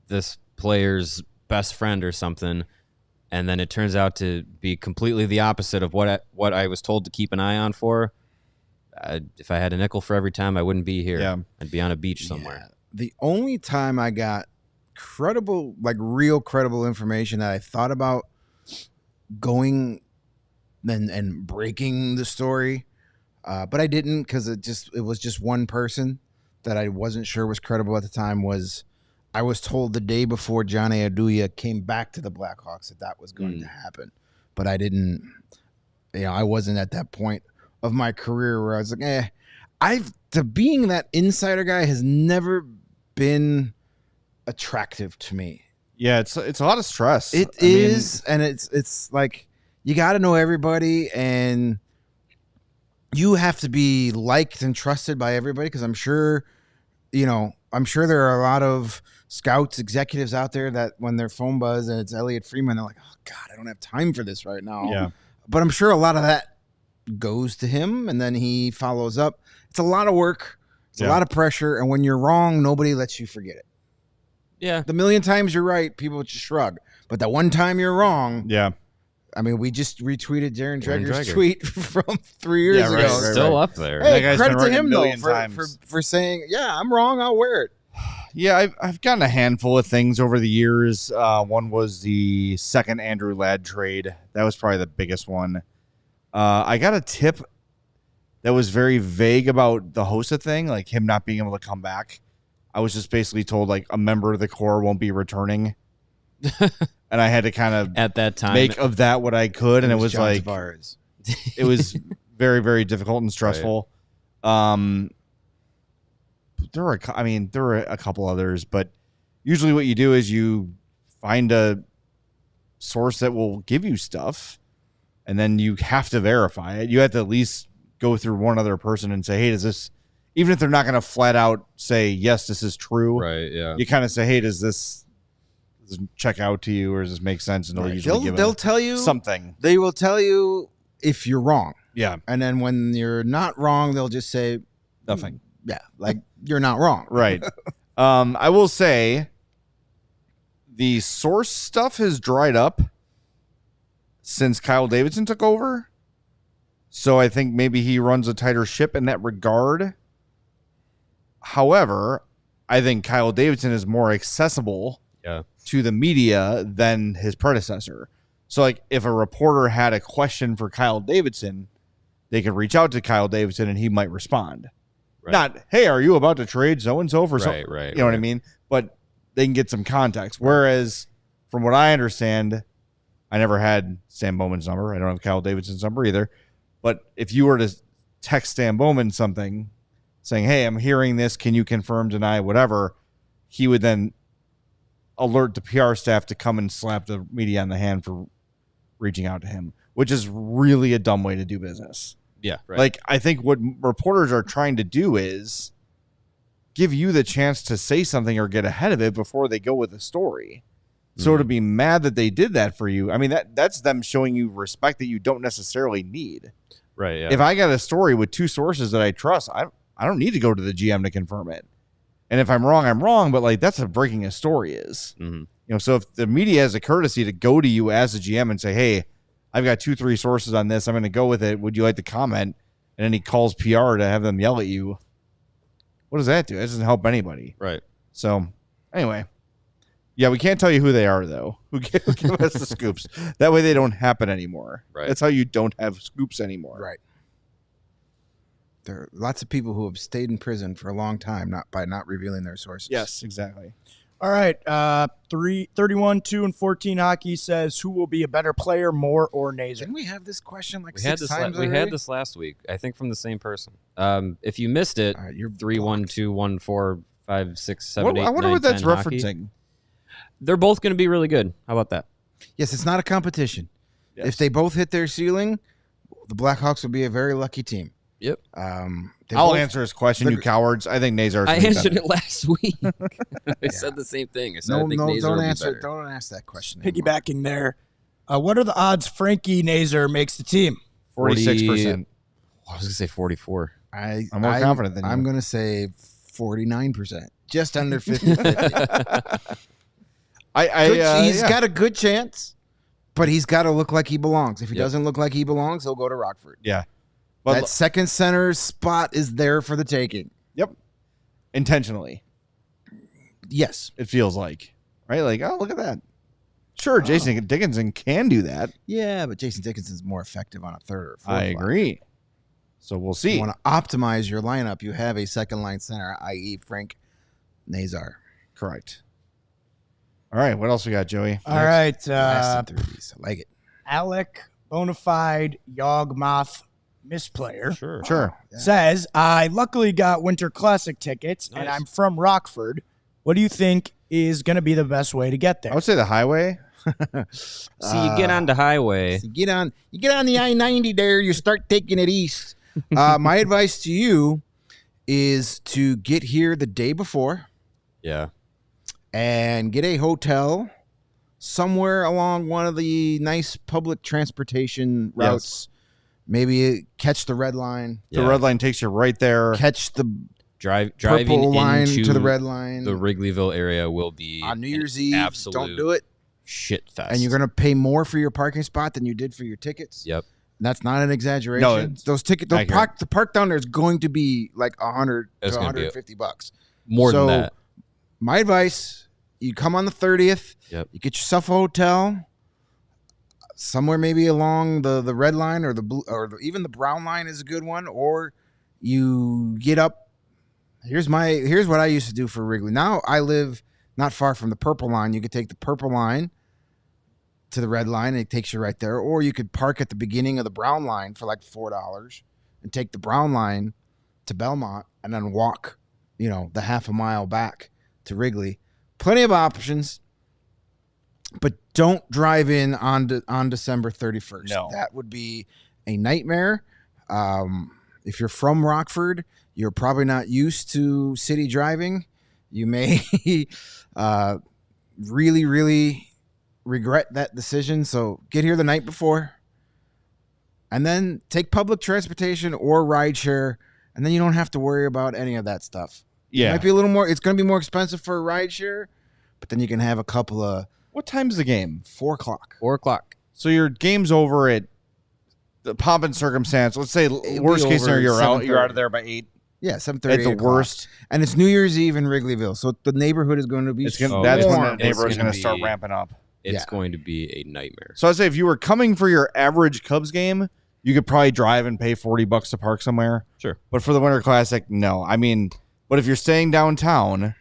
this player's best friend or something, and then it turns out to be completely the opposite of what I was told to keep an eye on for. If I had a nickel for every time, I wouldn't be here. Yeah. I'd be on a beach somewhere. Yeah. The only time I got credible, like real credible information that I thought about going and breaking the story, but I didn't because it was just one person that I wasn't sure was credible at the time. Was I was told the day before Johnny Aduya came back to the Blackhawks that was going to happen, but I didn't. I wasn't at that point of my career where I was like, being that insider guy has never been attractive to me. Yeah, it's a lot of stress. It is, and it's like you got to know everybody, and you have to be liked and trusted by everybody. Because I'm sure there are a lot of scouts, executives out there that when their phone buzz and it's Elliot Friedman, they're like, "Oh God, I don't have time for this right now." Yeah, but I'm sure a lot of that goes to him, and then he follows up. It's a lot of work. It's a lot of pressure, and when you're wrong, nobody lets you forget it. Yeah. The million times you're right, people just shrug. But that one time you're wrong. Yeah. I mean, we just retweeted Darren Dreger's tweet from 3 years ago. Right. Still up there. Hey, credit to him, though, for saying, yeah, I'm wrong, I'll wear it. Yeah, I've gotten a handful of things over the years. One was the second Andrew Ladd trade. That was probably the biggest one. I got a tip that was very vague about the Hossa thing, like him not being able to come back. I was just basically told like a member of the core won't be returning. And I had to kind of at that time make of that what I could. And it was like, Tavares. It was very, very difficult and stressful. Right. There were a couple others, but usually what you do is you find a source that will give you stuff, and then you have to verify it. You have to at least go through one other person and say, hey, does this, even if they're not going to flat out say, yes, this is true. Right. Yeah. You kind of say, hey, does this check out to you, or does this make sense? And they'll tell you something. They will tell you if you're wrong. Yeah. And then when you're not wrong, they'll just say nothing. Yeah. Like you're not wrong. Right. I will say the source stuff has dried up since Kyle Davidson took over. So I think maybe he runs a tighter ship in that regard. However, I think Kyle Davidson is more accessible to the media than his predecessor. So like if a reporter had a question for Kyle Davidson, they could reach out to Kyle Davidson and he might respond. Right. Not, hey, are you about to trade so-and-so for something? Right. You know what I mean? But they can get some context. Whereas from what I understand, I never had Stan Bowman's number. I don't have Kyle Davidson's number either. But if you were to text Stan Bowman something saying, hey, I'm hearing this, can you confirm, deny, whatever, he would then alert the PR staff to come and slap the media on the hand for reaching out to him, which is really a dumb way to do business. Yeah, right. Like, I think what reporters are trying to do is give you the chance to say something or get ahead of it before they go with the story. So to be mad that they did that for you, I mean, that's them showing you respect that you don't necessarily need. Right, yeah. If I got a story with two sources that I trust, I don't need to go to the GM to confirm it. And if I'm wrong, I'm wrong, but like that's what breaking a story is. Mm-hmm. You know, so if the media has a courtesy to go to you as a GM and say, hey, I've got 2-3 sources on this, I'm going to go with it, would you like to comment? And then he calls PR to have them yell at you. What does that do? That doesn't help anybody. Right. So anyway, yeah, we can't tell you who they are, though. Who give us the scoops? That way they don't happen anymore. Right. That's how you don't have scoops anymore. Right. There are lots of people who have stayed in prison for a long time by not revealing their sources. Yes, exactly. All right. 31, 2, and 14 hockey says, who will be a better player, Moore or Nazer? Didn't we have this question like we six times We had this last week, I think, from the same person. If you missed it, 3-1-2-1-4-5 5, 6, 7, 8, I wonder 9, what that's 10 hockey. referencing. They're both going to be really good. How about that? Yes, it's not a competition. Yes. If they both hit their ceiling, the Blackhawks will be a very lucky team. Yep. I'll answer his question, you cowards. I think Nazar's. I answered it last week. I said the same thing. I said I think Nazar don't will be answer. better. Don't ask that question. anymore. Piggybacking there, what are the odds Frankie Nazar makes the team? 46%. I was going to say 44. I'm more confident than you. I'm going to say 49%, just under 50-50. He's got a good chance, but he's got to look like he belongs. If he doesn't look like he belongs, he'll go to Rockford. Yeah. But That second center spot is there for the taking. Yep. Intentionally, Yes. it feels like. Right? Like, oh, look at that. Sure, Jason Dickinson can do that. Yeah, but Jason Dickinson's more effective on a third or fourth I line. agree. So we'll If see. you want to optimize your lineup, you have a second line center, i.e. Frank Nazar. Correct. All right. What else we got, Joey? All right. Last and threes. I like it. Alec Bonafide Yawgmoth Misplayer Sure. says, I luckily got Winter Classic tickets, and Nice. I'm from Rockford. What do you think is going to be the best way to get there? I would say the highway. See, you get on the highway. So you get on the I-90 there, you start taking it east. My advice to you is to get here the day before Yeah. and get a hotel somewhere along one of the nice public transportation routes. Maybe catch the red line, The red line takes you right there. catch the Driving purple line into to the red line. the Wrigleyville area will be on New an Year's Eve. absolute Don't do it. shit fest. And you're going to pay more for your parking spot than you did for your tickets. Yep. That's not an exaggeration. No, it's those tickets, accurate. the park down there is going to be like $100 It's to gonna be $150. More So, than that. My advice: you come on the 30th. Yep. You get yourself a hotel somewhere, maybe along the red line or the blue even the brown line is a good one. Or you get up. Here's what I used to do for Wrigley. Now I live not far from the purple line. You could take the purple line to the red line, and it takes you right there. Or you could park at the beginning of the brown line for like $4 and take the brown line to Belmont and then walk, the half a mile back to Wrigley. Plenty of options, but don't drive in on December 31st. No. That would be a nightmare. If you're from Rockford, you're probably not used to city driving. You may really, really regret that decision. So get here the night before and then take public transportation or rideshare, and then you don't have to worry about any of that stuff. It Yeah. might be a little more. It's going to be more expensive for a rideshare, but then you can have a couple of What time's the game? 4 o'clock. 4 o'clock. So your game's over at the pomp and circumstance. Let's say worst case over scenario, at you're out 7:30. of there by 8. Yeah, 7:30. At the 8 o'clock. worst. And it's New Year's Eve in Wrigleyville, so the neighborhood is going to be It's gonna, Oh, that's when warm. the neighborhood's It's going gonna to start be- ramping up. It's Yeah. going to be a nightmare. So I'd say if you were coming for your average Cubs game, you could probably drive and pay $40 to park somewhere. Sure. But for the Winter Classic, no. I mean, but if you're staying downtown,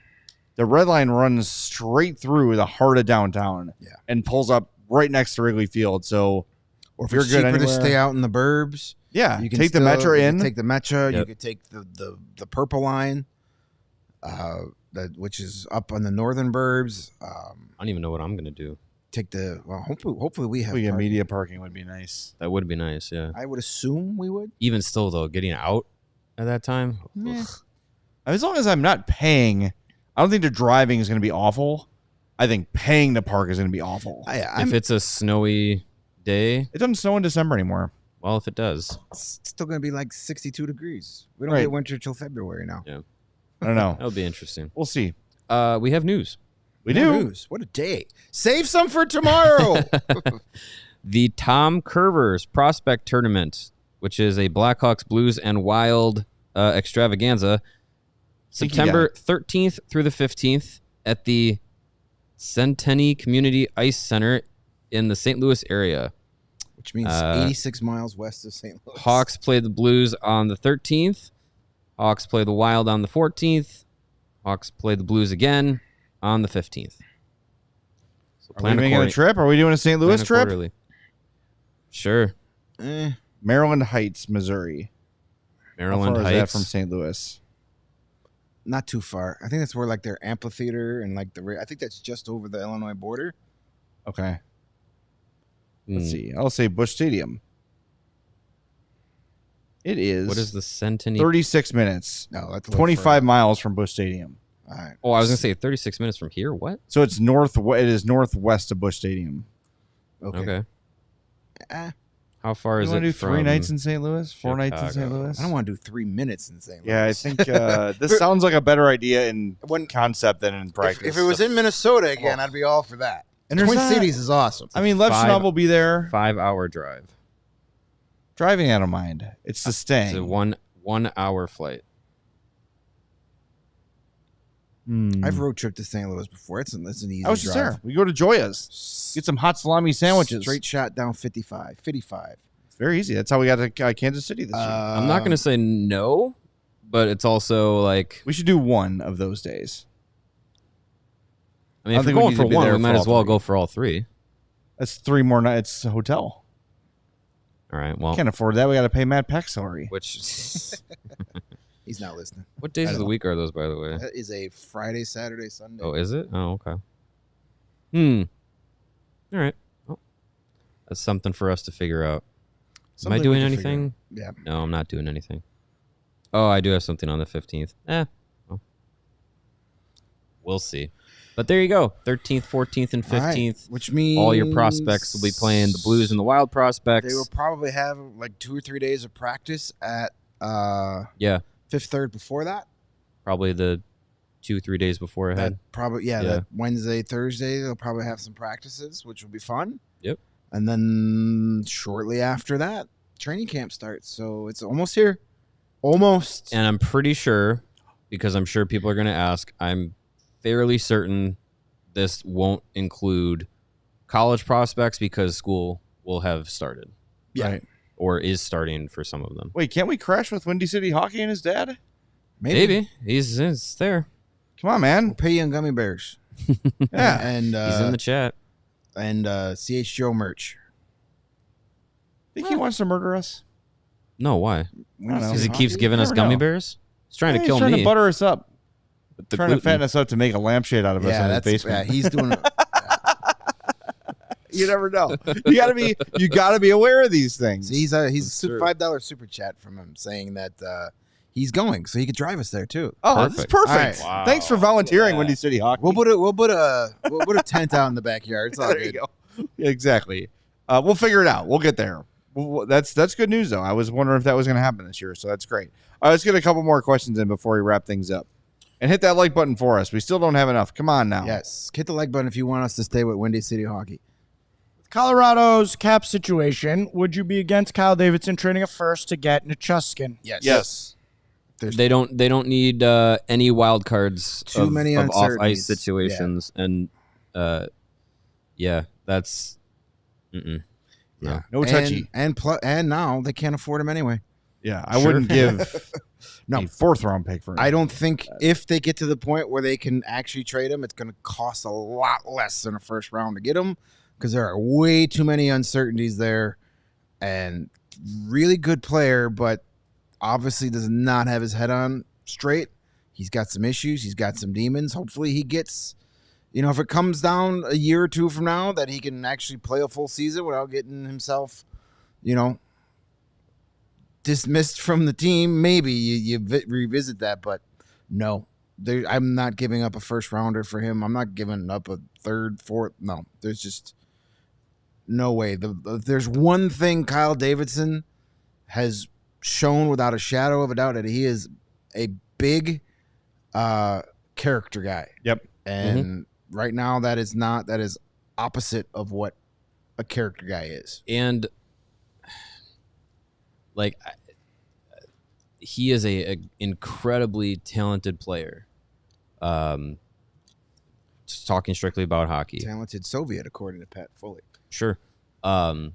the red line runs straight through the heart of downtown and pulls up right next to Wrigley Field. So Or if you're it's good cheaper to anywhere. stay out in the burbs, yeah, you can take the still- Metro you can in. Take the Metro. You Yep. could take the purple line, which is up on the northern burbs. I don't even know what I'm going to do. Take the hopefully we have. We get parking. media parking would be nice. That would be nice, yeah. I would assume we would. Even still, though, getting out at that time, Yeah. ugh. As long as I'm not paying, I don't think the driving is going to be awful. I think paying to park is going to be awful. if it's a snowy day, It doesn't snow in December anymore. well, if it does, it's still going to be like 62 degrees. We don't Right. get winter till February now. yeah, I don't know. that'll be interesting. We'll see. We have news. We More do. news. What a day! Save some for tomorrow. The Tom Curvers Prospect Tournament, which is a Blackhawks, Blues, and Wild extravaganza, think you September 13th through the 15th at the Centennial Community Ice Center in the St. Louis area. Which means 86 miles west of St. Louis. Hawks play the Blues on the 13th. Hawks play the Wild on the 14th. Hawks play the Blues again on the 15th. So Are we making a trip? Are we doing a St. Louis trip? Quarterly. Sure. Maryland Heights, Missouri. Maryland How far is Heights. that from St. Louis? Not too far. I think that's where like their amphitheater and like I think that's just over the Illinois border. Okay. Let's see. I'll say Busch Stadium. It is. What is the Centennial? 36 minutes. No, that's 25 miles from Busch Stadium. All right. Oh, I was gonna say 36 minutes from here. What? So it's It is northwest of Busch Stadium. Okay. Eh, How far You is want it to do from 3 nights in St. Louis? 4 nights in St. Chicago? Louis? I don't want to do 3 minutes in St. Louis. Yeah, I think this sounds like a better idea in concept than in practice. If it was in Minnesota again, I'd be all for that. And Twin there's not- Cities is awesome. I mean, Levchinov will be there. 5-hour drive. Driving, I don't mind. It's the staying. It's a 1 hour flight. I've road tripped to St. Louis before. It's an easy I was just drive. there. We go to Joya's. Get some hot salami sandwiches. Straight shot down 55. It's very easy. That's how we got to Kansas City this year. I'm not gonna say no, but it's also like, We should do one of those days. I mean, I if think we're we going need for to be one, there we for might all as well three. go for all 3. That's 3 more nights. It's a hotel. All right. Well, Can't afford that. We got to pay Matt Peck's salary. which He's not listening. what days I of the don't week are those, by the way? That is a Friday, Saturday, Sunday. Oh, is it? Oh, okay. All right. Well, that's something for us to figure out. Am I Something we doing can figure anything? Yeah. No, I'm not doing anything. Oh, I do have something on the 15th. Well, we'll see. But there you go. 13th, 14th, and 15th. All right, which means All your prospects will be playing the Blues and the Wild prospects. They will probably have like 2 or 3 days of practice at Yeah, Fifth Third before that. probably the 2-3 days before ahead. That probably Yeah. that Wednesday, Thursday they'll probably have some practices, which will be fun. Yep. And then shortly after that, training camp starts. So it's almost here. Almost. And I'm pretty sure, because I'm sure people are going to ask, I'm fairly certain this won't include college prospects because school will have started. Yeah. Right. Or is starting for some of them. Wait, can't we crash with Windy City Hockey and his dad? Maybe. He's there. Come on, man. We'll pay you in gummy bears. Yeah. And He's in the chat. and CHGO merch. Think he wants to murder us? No, why? I don't know. Because he keeps Hockey? giving us never gummy know. bears? He's trying to He's kill trying me. to butter us up. With the Trying to gluten. fatten us up to make a lampshade out of us Yeah, in his that's basement. yeah. He's doing. You never know. You gotta be aware of these things. He's That's true. $5 super chat from him saying that he's going, so he could drive us there too. Oh, that's Perfect. perfect. All right. Thanks for volunteering, Windy City Hockey. We'll put a tent out in the backyard. It's all there you good. go. Yeah, exactly. We'll figure it out. We'll get there. That's good news, though. I was wondering if that was going to happen this year, so that's great. Let's get a couple more questions in before we wrap things up. And hit that like button for us. We still don't have enough. Come on now. Yes, hit the like button if you want us to stay with Windy City Hockey. Colorado's cap situation, would you be against Kyle Davidson trading a first to get Nichushkin? Yes. They don't need any wild cards Too of, many of off ice uncertainties. situations, and that's Yeah, No touchy. And now they can't afford him anyway. Yeah, I wouldn't give No. a 4th round pick for him. I don't think if they get to the point where they can actually trade him, it's going to cost a lot less than a first round to get him because there are way too many uncertainties there. And really good player, but obviously does not have his head on straight. He's got some issues. He's got some demons. Hopefully he gets, if it comes down a year or two from now that he can actually play a full season without getting himself, dismissed from the team, maybe you revisit that, but no, I'm not giving up a first rounder for him. I'm not giving up a 3rd, 4th. No, there's just no way. There's one thing Kyle Davidson has shown without a shadow of a doubt, that he is a big character guy. Yep. And right now that is opposite of what a character guy is. and like he is a incredibly talented player. Just talking strictly about hockey. Talented Soviet, according to Pat Foley. Sure. But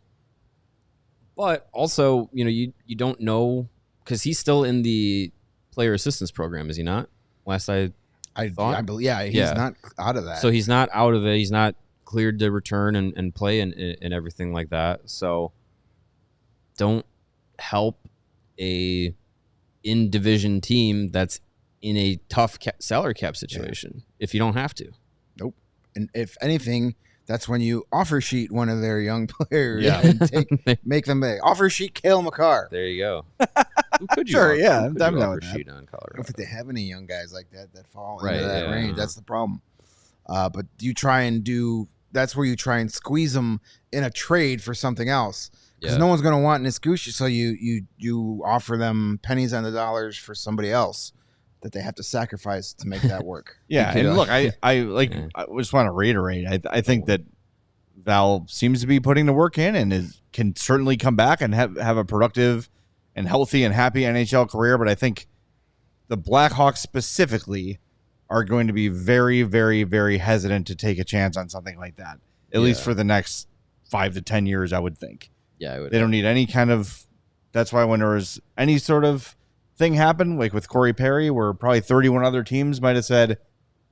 also, you don't know because he's still in the player assistance program, is he not? Last I thought? I believe, he's Yeah. not out of that. So he's not out of it. He's not cleared to return and play and everything like that. So don't help a in-division team that's in a tough salary cap situation if you don't have to. Nope. And if anything, that's when you offer sheet one of their young players Yeah. and make them offer sheet Cale Makar. There you go. Who could you Sure, offer, yeah, who I'm could down you with offer that. sheet on I don't Colorado? think they have any young guys like that fall Right, into that yeah, range. yeah. That's the problem. But you try and that's where you try and squeeze them in a trade for something else. Because Yeah. no one's going to want Niskushi, so you offer them pennies on the dollars for somebody else that they have to sacrifice to make that work. Yeah, You and could, look, I Yeah. I just want to reiterate. I think that Val seems to be putting the work in and can certainly come back and have a productive and healthy and happy NHL career. But I think the Blackhawks specifically are going to be very, very, very hesitant to take a chance on something like that. At least Yeah. for the next 5 to 10 years, I would think. Yeah, I would. They don't need any kind of. That's why when there was any sort of thing happen, like with Corey Perry, where probably 31 other teams might have said,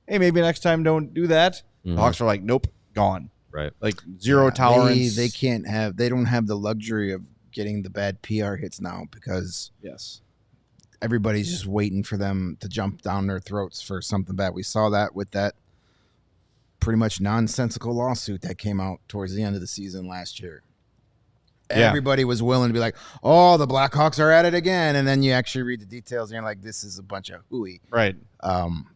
"Hey, maybe next time don't do that." Mhm. The Hawks are like, "Nope, gone." Right. Like zero tolerance. They can't have. They don't have the luxury of getting the bad PR hits now because Yes. everybody's just waiting for them to jump down their throats for something bad. We saw that with that pretty much nonsensical lawsuit that came out towards the end of the season last year. Yeah. Everybody was willing to be like, "Oh, the Blackhawks are at it again," and then you actually read the details and you're like, "This is a bunch of hooey." Right.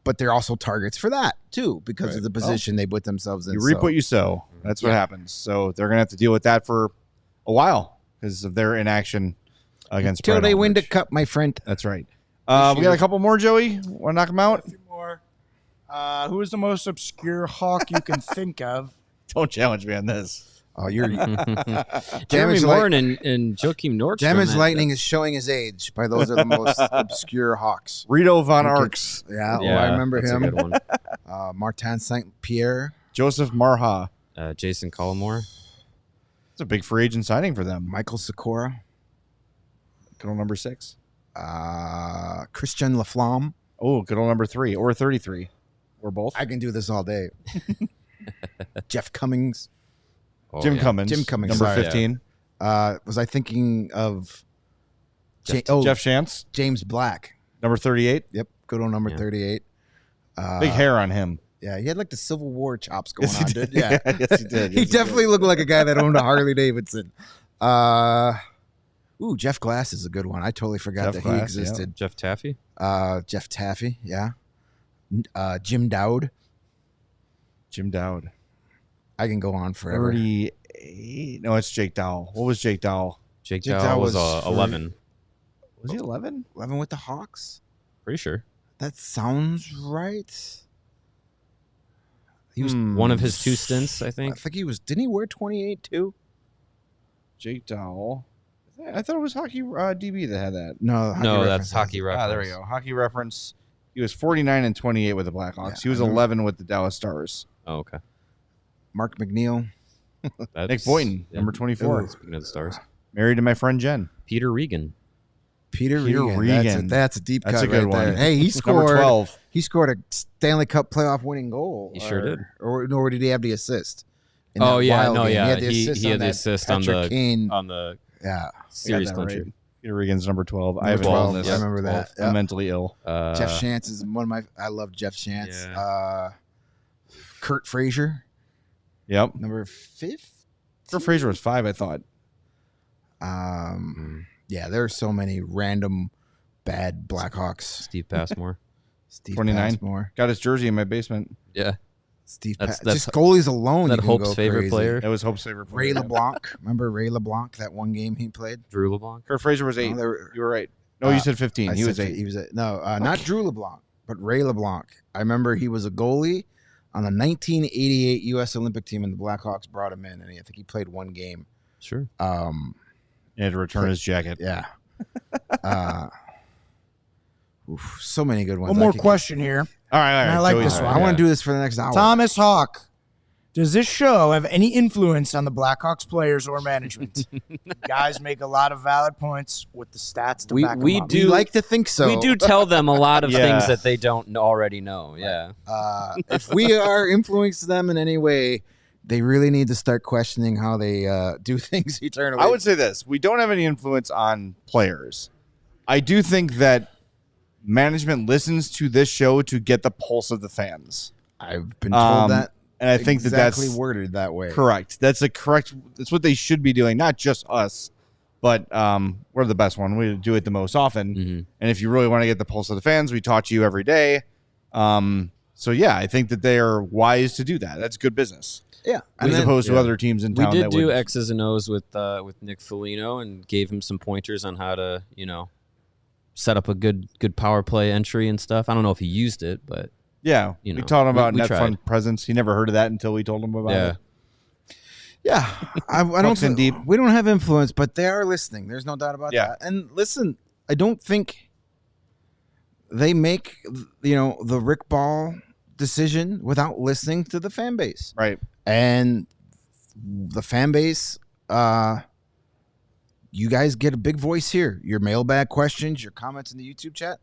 But they're also targets for that too because of the position they put themselves in. You reap So, what you sow. That's what Yeah. happens. So they're gonna have to deal with that for a while because of their inaction against. till Brad they win the Aldrich. cup, my friend. That's right. We got year. a couple more, Joey. Want to knock them out? A few more. Who is the most obscure Hawk you can think of? Don't challenge me on this. Oh, you're Jeremy Damage Morin and Joakim Nordstrom. Damage man. Lightning is showing his age by those are the most obscure Hawks. Rito von Okay. Arx, Yeah, Yeah, I remember that's him. A good one. Martin St. Pierre, Joseph Marha. Jason Collmore. It's a big free agent signing for them. Michael Sikora, Good old number 6. Christian Laflamme. Oh, good old number 3 or 33, or both. I can do this all day. Jeff Cummings. Oh, Jim yeah. Cummins. Jim Cummings, number sorry. 15. Was I thinking of Jeff- Jeff Shantz, James Black? number 38. Yep, good old number Yeah. 38. Big hair on him. Yeah, he had like the Civil War chops going Yes, on, he dude. did. Yeah, Yes, he did. he Yes, definitely did. looked like a guy that owned a Harley Davidson. Jeff Glass is a good one. I totally forgot Jeff that Glass, he yeah. existed. Jeff Taffy. Jeff Taffy, yeah. Jim Dowd. Jim Dowd. I can go on forever. 38. No, it's Jake Dowell. What was Jake Dowell? Jake Jake Dow Dow was was 11. Was he 11? 11 with the Hawks? Pretty sure. That sounds right. He was One of his 2 stints, I I think. think he was. Didn't he wear 28 too? Jake Dowell. I thought it was Hockey DB that had that. No, No, Reference that's has hockey it. reference. Ah, there we go. Hockey reference. He was 49 and 28 with the Blackhawks. Yeah, he was I remember. 11 with the Dallas Stars. Oh, okay. Mark McNeil. That's, Nick Boynton, yeah. number 24. Ooh. Speaking of the Stars. Married to my friend Jen. Peter Regan. Peter Peter Regan. Regan. That's a deep That's cut a good right there. one. Hey, he Number scored. 12. He scored a Stanley Cup playoff winning goal. He sure did. Or did he have the assist? in Oh, that yeah, Wild no, game? yeah. He had the He assist had on the that assist on Patrick the- Kane. On the Yeah, series that clincher. right. Peter Regan's number 12. I Number have 12, illness. I remember that. I'm Yeah. mentally ill. Jeff Shantz is one of my. I love Jeff Shantz. Yeah. Kurt Frazier, Yep. number 5. Kurt Frazier was 5, I thought. Yeah, there are so many random bad Blackhawks. Steve Passmore. Steve 29. Passmore, Got his jersey in my basement. Yeah. Steve. That's- Just goalies alone. That you can Hope's go favorite crazy. player. That was Hope's favorite player. Ray LeBlanc. Remember Ray LeBlanc? That one game he played. Drew LeBlanc. Kurt Frazier was 8. No, there were- You were right. No, you said 15. I He said was 8. He was not Drew LeBlanc, but Ray LeBlanc. I remember he was a goalie on the 1988 U.S. Olympic team, and the Blackhawks brought him in, and I think he played one game. Sure. He had to return his jacket. Yeah. So many good ones. One more question here. All right. And I like Joey's this right. one. I want to do this for the next hour. Thomas Hawk. Does this show have any influence on the Blackhawks players or management? You guys make a lot of valid points with the stats to back them we up. do- We like to think so. We do tell them a lot of Yeah. things that they don't already know. Yeah. If we are influencing them in any way, they really need to start questioning how they do things eternally. I would say this. We don't have any influence on players. I do think that management listens to this show to get the pulse of the fans. I've been told that. And I think exactly that's worded that way. correct. That's what they should be doing. Not just us, but we're the best one. We do it the most often. Mm-hmm. And if you really want to get the pulse of the fans, we talk to you every day. So yeah, I think that they are wise to do that. That's good business. Yeah. As opposed to other teams in We town. did do X's and O's with Nick Foligno and gave him some pointers on how to, set up a good power play entry and stuff. I don't know if he used it, but yeah, we taught him about we net tried. fund presence. He never heard of that until we told him about it. Yeah, I don't Bucks in think deep. we don't have influence, but they are listening. There's no doubt about that. And listen, I don't think they make the Rick Ball decision without listening to the fan base. Right. And the fan base, you guys get a big voice here. Your mailbag questions, your comments in the YouTube chat,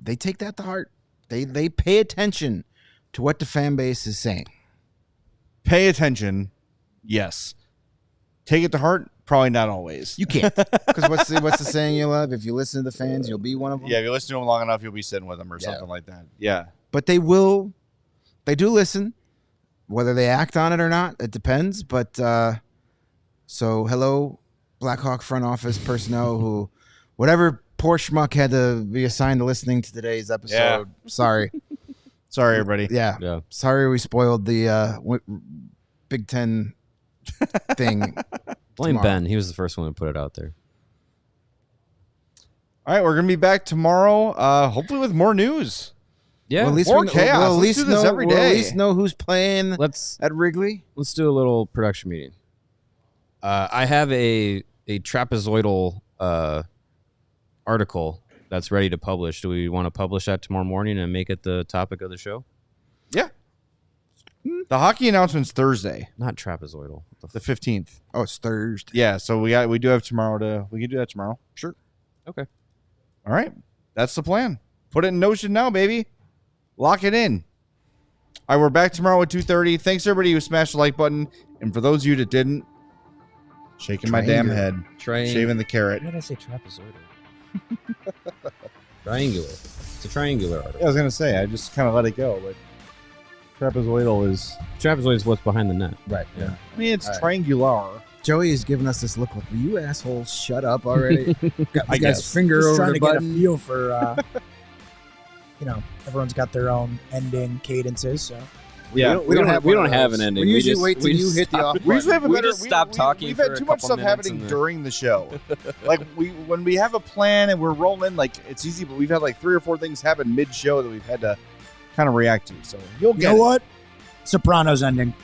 they take that to heart. They pay attention to what the fan base is saying. Pay attention. Yes. Take it to heart. Probably not always. You can't. Because what's the saying you love? If you listen to the fans, you'll be one of them. Yeah, if you listen to them long enough, you'll be sitting with them or something like that. Yeah. But they do listen. Whether they act on it or not, it depends. But so hello, Blackhawk front office personnel who, whatever poor schmuck had to be assigned to listening to today's episode. Yeah. Sorry. Sorry, everybody. Yeah. Sorry we spoiled the Big Ten thing. Blame tomorrow. Ben. He was the first one to put it out there. All right, we're going to be back tomorrow, hopefully with more news. Yeah. Well, at least More we, chaos. We'll at Let's least do this know, every we'll at day. least know who's playing let's at Wrigley. do a little production meeting. I have a trapezoidal article that's ready to publish. Do we want to publish that tomorrow morning and make it the topic of the show? Yeah. The hockey announcement's Thursday, Not trapezoidal. the 15th. Oh, it's Thursday. Yeah, so we do have tomorrow we can do that tomorrow. Sure. Okay. All right. That's the plan. Put it in Notion now, baby. Lock it in. All right, we're back tomorrow at 2:30. Thanks everybody who smashed the like button. And for those of you that didn't, shaking my damn head. Shaving the carrot. Why did I say trapezoidal? Triangular. It's a triangular article. Yeah, I was going to say, I just kind of let it go, but trapezoidal is... Trapezoid is what's behind the net. Right. Yeah. I mean, it's All right. triangular. Joey is giving us this look. Like, will you assholes shut up already? Got I this guy's guess. finger Just over trying the to get a button. feel for, everyone's got their own ending cadences. So Yeah, we don't have an ending. We usually just- wait till you hit the off We usually have a We better, just stopped talking We've for had a too much couple stuff minutes happening and during the show. Like when we have a plan and we're rolling, like it's easy, but we've had like 3 or 4 things happen mid-show that we've had to kind of react to. So you'll you get know it. what? Sopranos ending.